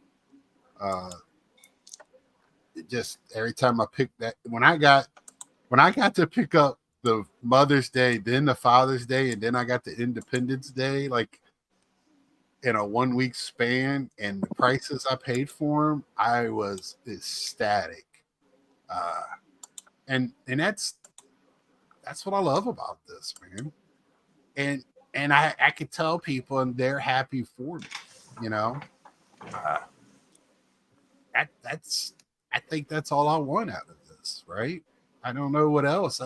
It just every time I picked that, when I got to pick up the Mother's Day, then the Father's Day, and then I got the Independence Day, like in a 1 week span, and the prices I paid for them, I was ecstatic. Uh, and that's what I love about this, man. And I could tell people, and they're happy for me. You know, uh, that's I think that's all I want out of this, right? I don't know what else.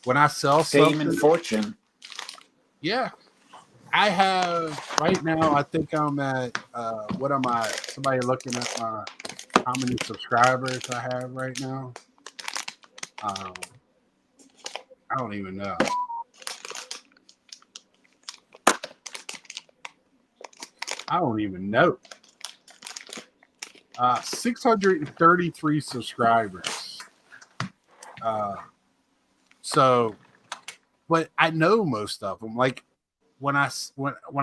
When I sell Fame and something, fortune. yeah, I have right now. I think I'm at what am I? Somebody looking at my how many subscribers I have right now. I don't even know. I don't even know. 633 subscribers. Uh, so, but I know most of them. Like when I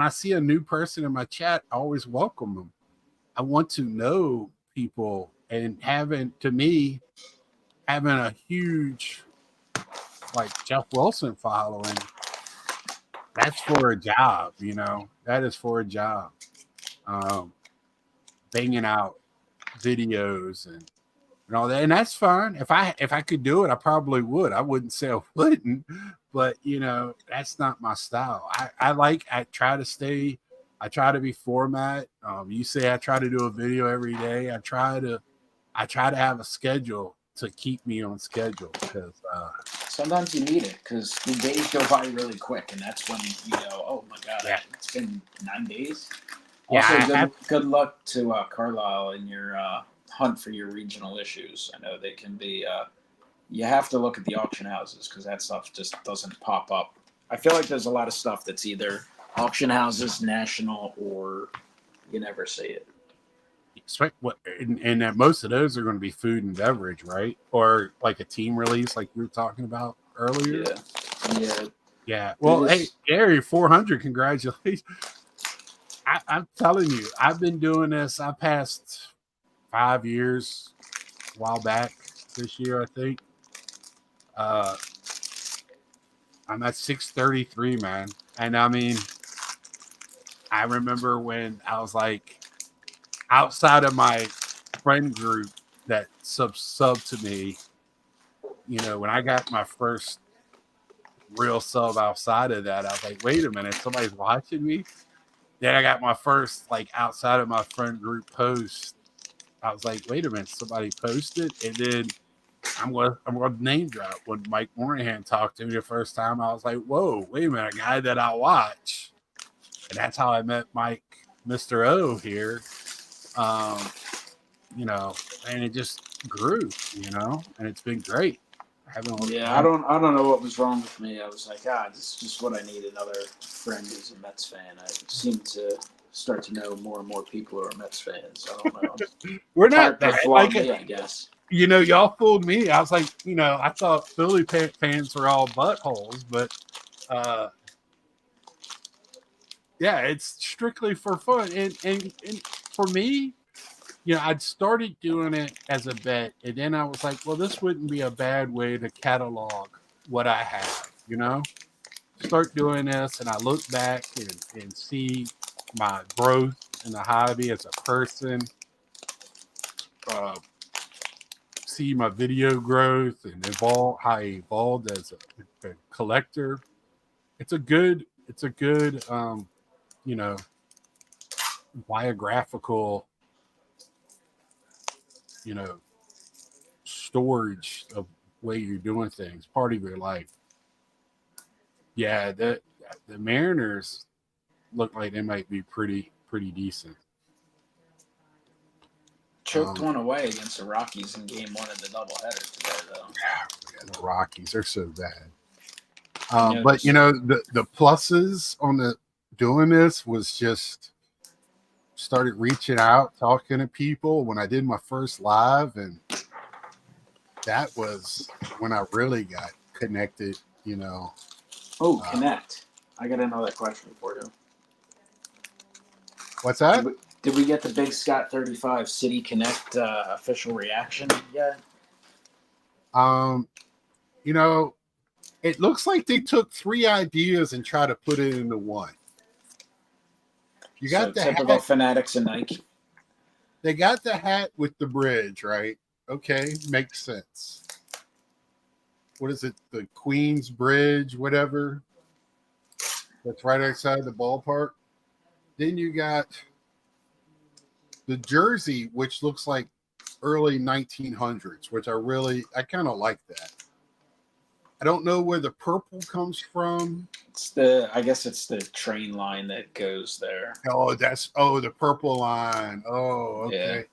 see a new person in my chat, I always welcome them. I want to know people, and having a huge like Jeff Wilson following, that's for a job, that is for a job. Banging out videos and all that, and that's fine. If I could do it, I probably would. I wouldn't say I wouldn't, but that's not my style. I try to be format. You say I try to do a video every day. I try to have a schedule to keep me on schedule, because Sometimes you need it because the days go by really quick, and that's when you go, "Oh my god, Yeah. it's been 9 days." Yeah, Also, good luck to Carlisle in your hunt for your regional issues. I know they can be. You have to look at the auction houses because that stuff just doesn't pop up. I feel like there's a lot of stuff that's either auction houses, national, or you never see it. and that most of those are going to be food and beverage, right? Or like a team release, like we were talking about earlier. Yeah. Well, hey, Gary, 400, congratulations. I'm telling you, I've been doing this. I passed 5 years a while back this year, I think. I'm at 633, man. And I mean, I remember when I was like outside of my friend group that sub to me, when I got my first real sub outside of that, I was like, wait a minute, somebody's watching me. Then I got my first like outside of my friend group post. I was like, wait a minute, somebody posted. And then I'm gonna name drop. When Mike Moynihan talked to me the first time, I was like, whoa, wait a minute, a guy that I watch. And that's how I met Mike, Mr. O here. And it just grew, and it's been great. I don't know what was wrong with me. I was like, this is just what I need. Another friend who's a Mets fan. I seem to start to know more and more people who are Mets fans. I don't know. We're not that like me, I guess. Y'all fooled me. I was like, I thought Philly fans were all buttholes, but yeah, it's strictly for fun. And for me, I'd started doing it as a bet, and then I was like, well, this wouldn't be a bad way to catalog what I have, Start doing this, and I look back and see my growth in the hobby as a person, see my video growth and how I evolved as a collector. It's a good biographical storage of way you're doing things, part of your life. Yeah, the Mariners look like they might be pretty decent. Choked one away against the Rockies in Game 1 of the doubleheader today, though. Yeah, the Rockies are so bad. But the pluses on the doing this was just started reaching out, talking to people when I did my first live, and that was when I really got connected. Connect. I got another question for you. What's that? Did we get the Big Scott 35 City Connect official reaction yet? It looks like they took 3 ideas and tried to put it into one. You So got the typical hat. Fanatics and Nike. They got the hat with the bridge, right? Okay, makes sense. What is it? The Queens Bridge, whatever. That's right outside the ballpark. Then you got the jersey, which looks like early 1900s, which I kind of like that. I don't know where the purple comes from. I guess it's the train line that goes there. The purple line. Oh, Yeah. okay.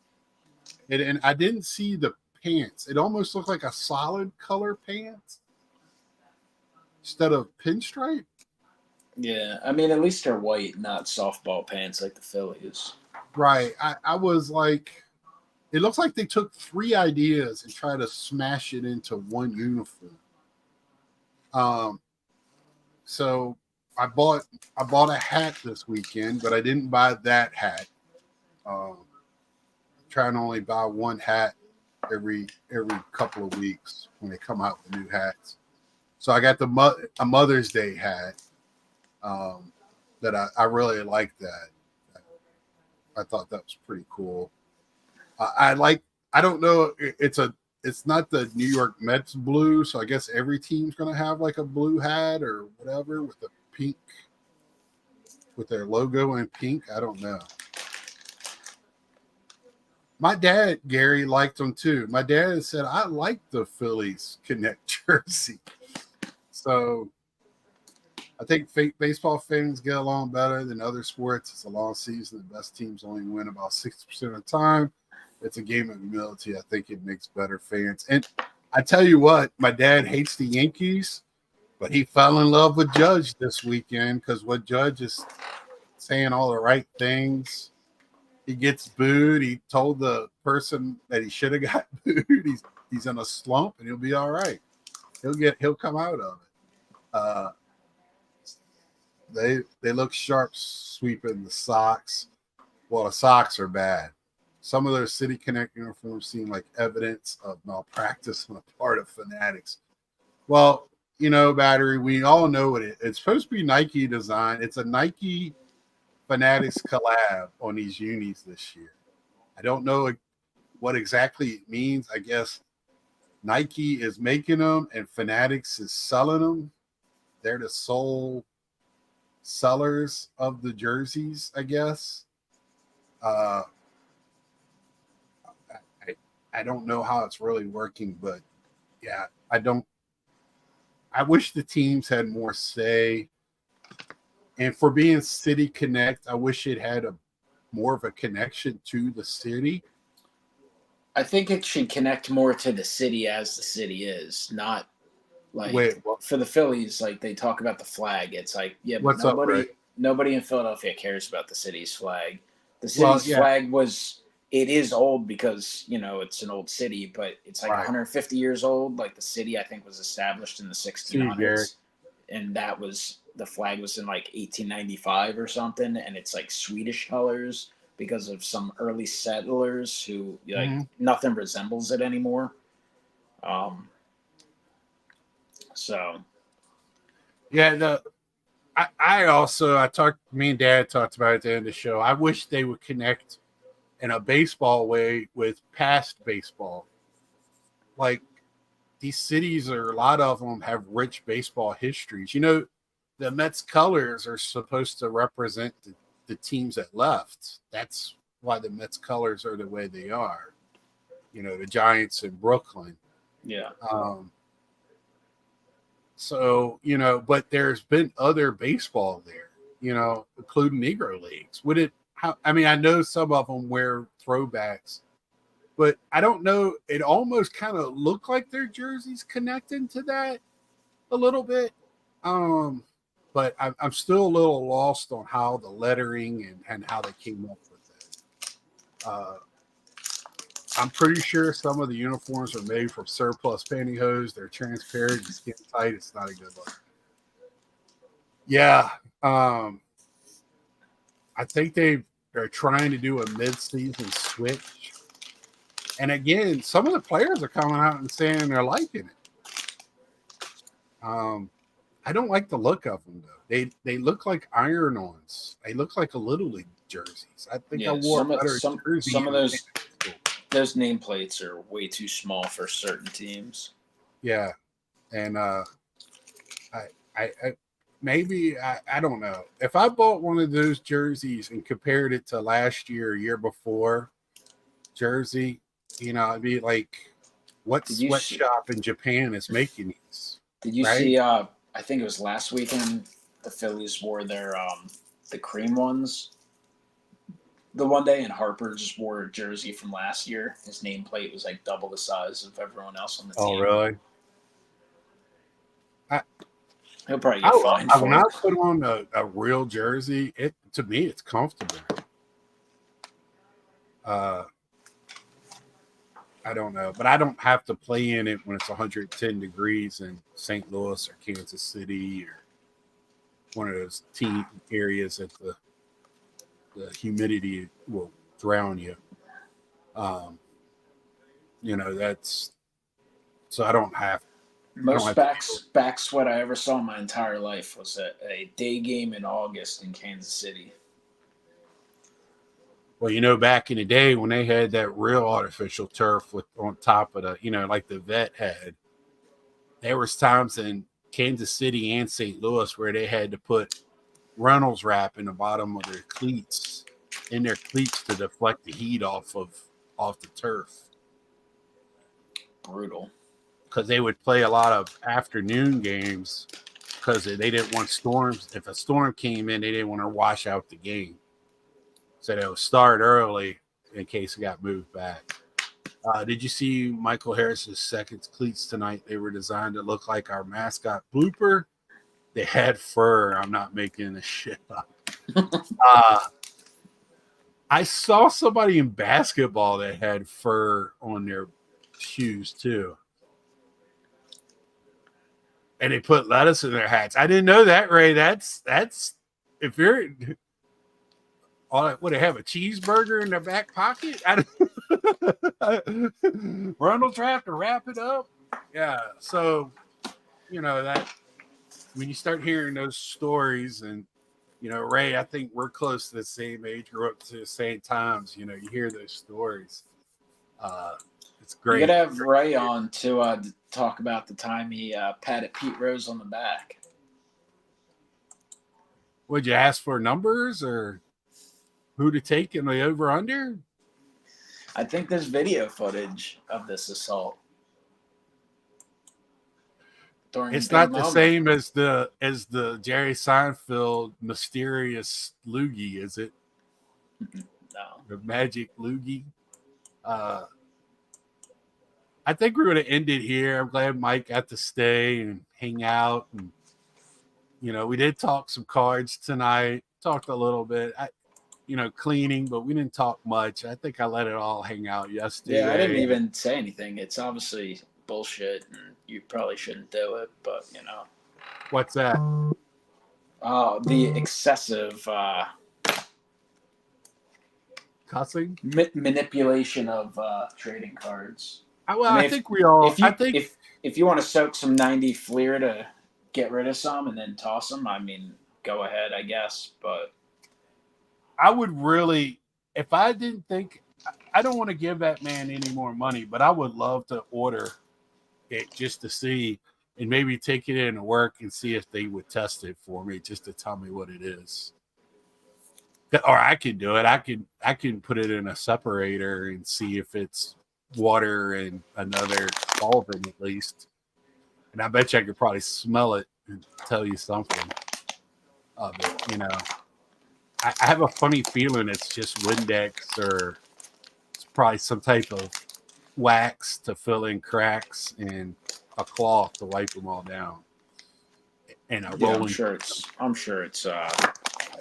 And I didn't see the pants. It almost looked like a solid color pants instead of pinstripe. Yeah. I mean, at least they're white, not softball pants like the Phillies. Right. I was like, it looks like they took 3 ideas and tried to smash it into one uniform. So I bought a hat this weekend, but I didn't buy that hat. Trying to only buy one hat every couple of weeks when they come out with new hats. So I got a Mother's Day hat that I really like that. I thought that was pretty cool. I don't know. It's not the New York Mets blue, so I guess every team's going to have like a blue hat or whatever with the pink, with their logo in pink. I don't know. My dad, Gary, liked them too. My dad said, I like the Phillies Connect jersey. So I think baseball fans get along better than other sports. It's a long season. The best teams only win about 60% of the time. It's a game of humility. I think it makes better fans. And I tell you what, my dad hates the Yankees, but he fell in love with Judge this weekend because what Judge is saying all the right things. He gets booed. He told the person that he should have got booed. He's in a slump and he'll be all right. He'll come out of it. They look sharp sweeping the Sox. Well, the Sox are bad. Some of their City Connect uniforms seem like evidence of malpractice on the part of Fanatics. Well, Battery, we all know what it's supposed to be Nike design. It's a Nike Fanatics collab on these unis this year. I don't know what exactly it means. I guess Nike is making them and Fanatics is selling them. They're the sole sellers of the jerseys, I guess. I don't know how it's really working, but yeah, I wish the teams had more say. And for being City Connect, I wish it had more of a connection to the city. I think it should connect more to the city as the city is, not like for the Phillies. Like they talk about the flag, it's like but nobody in Philadelphia cares about the city's flag. The city's flag it is old because it's an old city, but it's like 150 years old. Like the city, I think, was established in the 1600s, and the flag was in like 1895 or something, and it's like Swedish colors because of some early settlers who nothing resembles it anymore. Me and Dad talked about it at the end of the show. I wish they would connect in a baseball way with past baseball. Like these cities, a lot of them have rich baseball histories. The Mets colors are supposed to represent the teams that left. That's why the Mets colors are the way they are. The Giants in Brooklyn. Yeah. So, but there's been other baseball there, including Negro Leagues. I know some of them wear throwbacks, but I don't know. It almost kind of looked like their jerseys connecting to that a little bit. But I'm still a little lost on how the lettering and how they came up with it. I'm pretty sure some of the uniforms are made from surplus pantyhose. They're transparent and skin tight. It's not a good look. Yeah. I think they're trying to do a mid-season switch. And again, some of the players are coming out and saying they're liking it. I don't like the look of them, though. They look like iron-ons. They look like a Little League jerseys. I think I Yeah, wore a some of better jersey. some of in those school. those nameplates are way too small for certain teams. Yeah, and I maybe I don't know if I bought one of those jerseys and compared it to last year or year before jersey, I'd be like, what Did you see, sweatshop in Japan is making these? did you Right? see I think it was last weekend the Phillies wore their the cream ones the one day, and Harper just wore a jersey from last year. His nameplate was like double the size of everyone else on the Oh, team. really? He'll probably get fined When for I it. put on a real jersey, to me it's comfortable. I don't know, but I don't have to play in it when it's 110 degrees in St. Louis or Kansas City or one of those team areas that the humidity will drown you. That's so I don't have. Most back sweat I ever saw in my entire life was a day game in August in Kansas City. Well, back in the day when they had that real artificial turf with on top of the, like the vet had, there was times in Kansas City and St. Louis where they had to put Reynolds wrap in the bottom of their cleats, to deflect the heat off the turf. Brutal. Because they would play a lot of afternoon games because they didn't want storms. If a storm came in, they didn't want to wash out the game. So they would start early in case it got moved back. Did you see Michael Harris's second cleats tonight? They were designed to look like our mascot Blooper. They had fur. I'm not making this shit up. I saw somebody in basketball that had fur on their shoes too. And they put lettuce in their hats. I didn't know that, Ray. That's if you're would they have a cheeseburger in their back pocket? Reynolds have to wrap it up. Yeah. So, that when you start hearing those stories and, Ray, I think we're close to the same age, grew up to the same times, you hear those stories. It's great. You gotta have Ray on to talk about the time he patted Pete Rose on the back. Would you ask for numbers or who to take in the over-under? I think there's video footage of this assault. It's not the same as the Jerry Seinfeld mysterious loogie, is it? No. The magic loogie. I think we're going to end it here. I'm glad Mike got to stay and hang out. And, we did talk some cards tonight, talked a little bit, cleaning, but we didn't talk much. I think I let it all hang out yesterday. Yeah, I didn't even say anything. It's obviously bullshit, and you probably shouldn't do it, but, What's that? Oh, the excessive cussing? Manipulation of trading cards. I think we all. If you want to soak some 90 Fleer to get rid of some and then toss them, go ahead, I guess. But I would really, if I didn't think, I don't want to give that man any more money, but I would love to order it just to see and maybe take it into work and see if they would test it for me just to tell me what it is. Or I can do it. I can put it in a separator and see if it's water and another solvent at least. And I bet you I could probably smell it and tell you something of it, I have a funny feeling it's just Windex or it's probably some type of wax to fill in cracks and a cloth to wipe them all down. And I'm sure it's a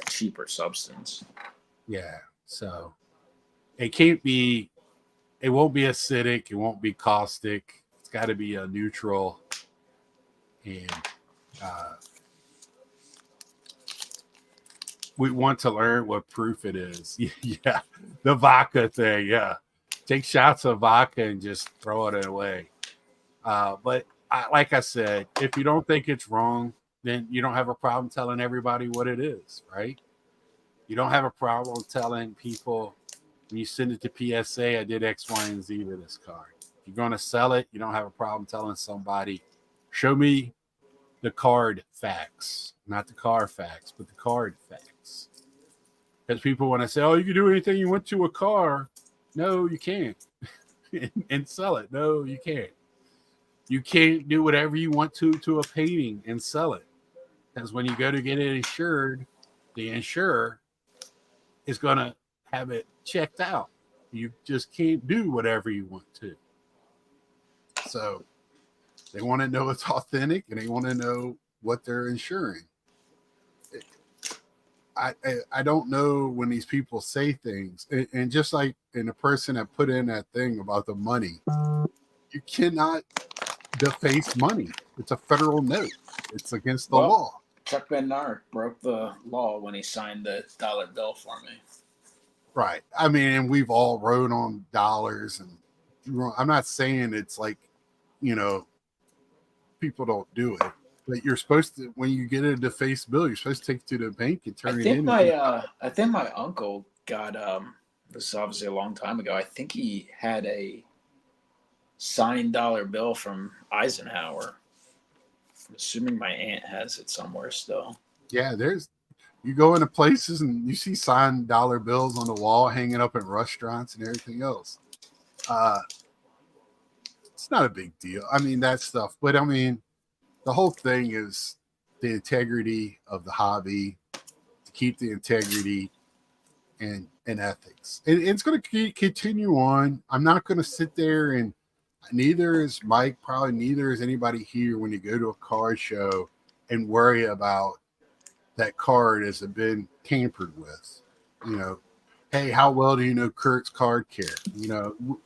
cheaper substance. Yeah. So it won't be acidic. It won't be caustic. It's got to be a neutral. And we want to learn what proof it is. Yeah. The vodka thing. Yeah. Take shots of vodka and just throw it away. But like I said, if you don't think it's wrong, then you don't have a problem telling everybody what it is, right? You don't have a problem telling people when you send it to PSA, I did X, Y, and Z with this card. If you're going to sell it, you don't have a problem telling somebody, show me the card facts, not the car facts, but the card facts. Because people want to say, oh, you can do anything you want to a car. No, you can't. And sell it. No, you can't. You can't do whatever you want to a painting and sell it. Because when you go to get it insured, the insurer is going to have it checked out. You just can't do whatever you want to. So they want to know it's authentic and they want to know what they're insuring. I don't know when these people say things, and just like in the person that put in that thing about the money, you cannot deface money. It's a federal note. It's against the law. Chuck Van Nart broke the law when he signed the dollar bill for me. Right. I mean, and we've all wrote on dollars, and I'm not saying it's like, you know, people don't do it. But you're supposed to, when you get a defaced bill, you're supposed to take it to the bank and turn it in. I think my uncle got this is obviously a long time ago. I think he had a signed dollar bill from Eisenhower. I'm assuming my aunt has it somewhere still. Yeah, you go into places and you see signed dollar bills on the wall hanging up in restaurants and everything else. It's not a big deal. I mean, that stuff. But I mean, the whole thing is the integrity of the hobby, to keep the integrity and ethics. It's going to continue on. I'm not going to sit there, and neither is Mike, probably neither is anybody here when you go to a card show and worry about that card has been tampered with. You know, hey, how well do you know Kurt's Card Care? You know,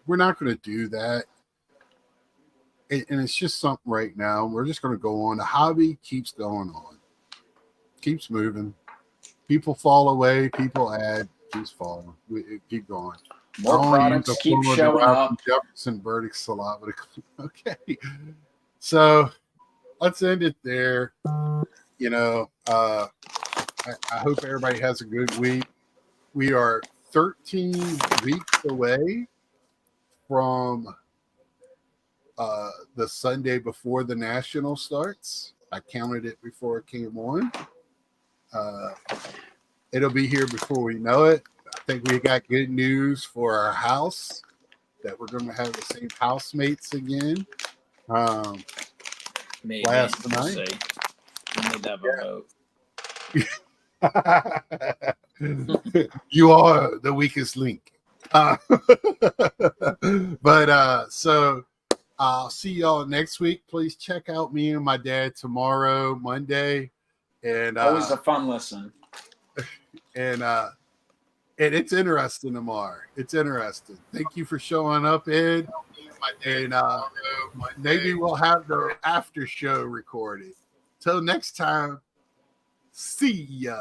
we're not going to do that. And it's just something right now. We're just going to go on. The hobby keeps going on, keeps moving. People fall away. People add. Keeps falling. We keep going. More products keep showing up. Jefferson verdict saliva. Okay, so let's end it there. You know, I hope everybody has a good week. We are 13 weeks away from the Sunday before the National starts. I counted it before it came on. It'll be here before we know it. I think we got good news for our house, that we're going to have the same housemates again. Maybe last we'll night. see. We need to have a vote. You are the weakest link. But so I'll see y'all next week. Please check out me and my dad tomorrow, Monday. And always a fun listen. And it's interesting tomorrow. It's interesting. Thank you for showing up, Ed. And maybe we'll have the after show recorded. Till next time, see ya.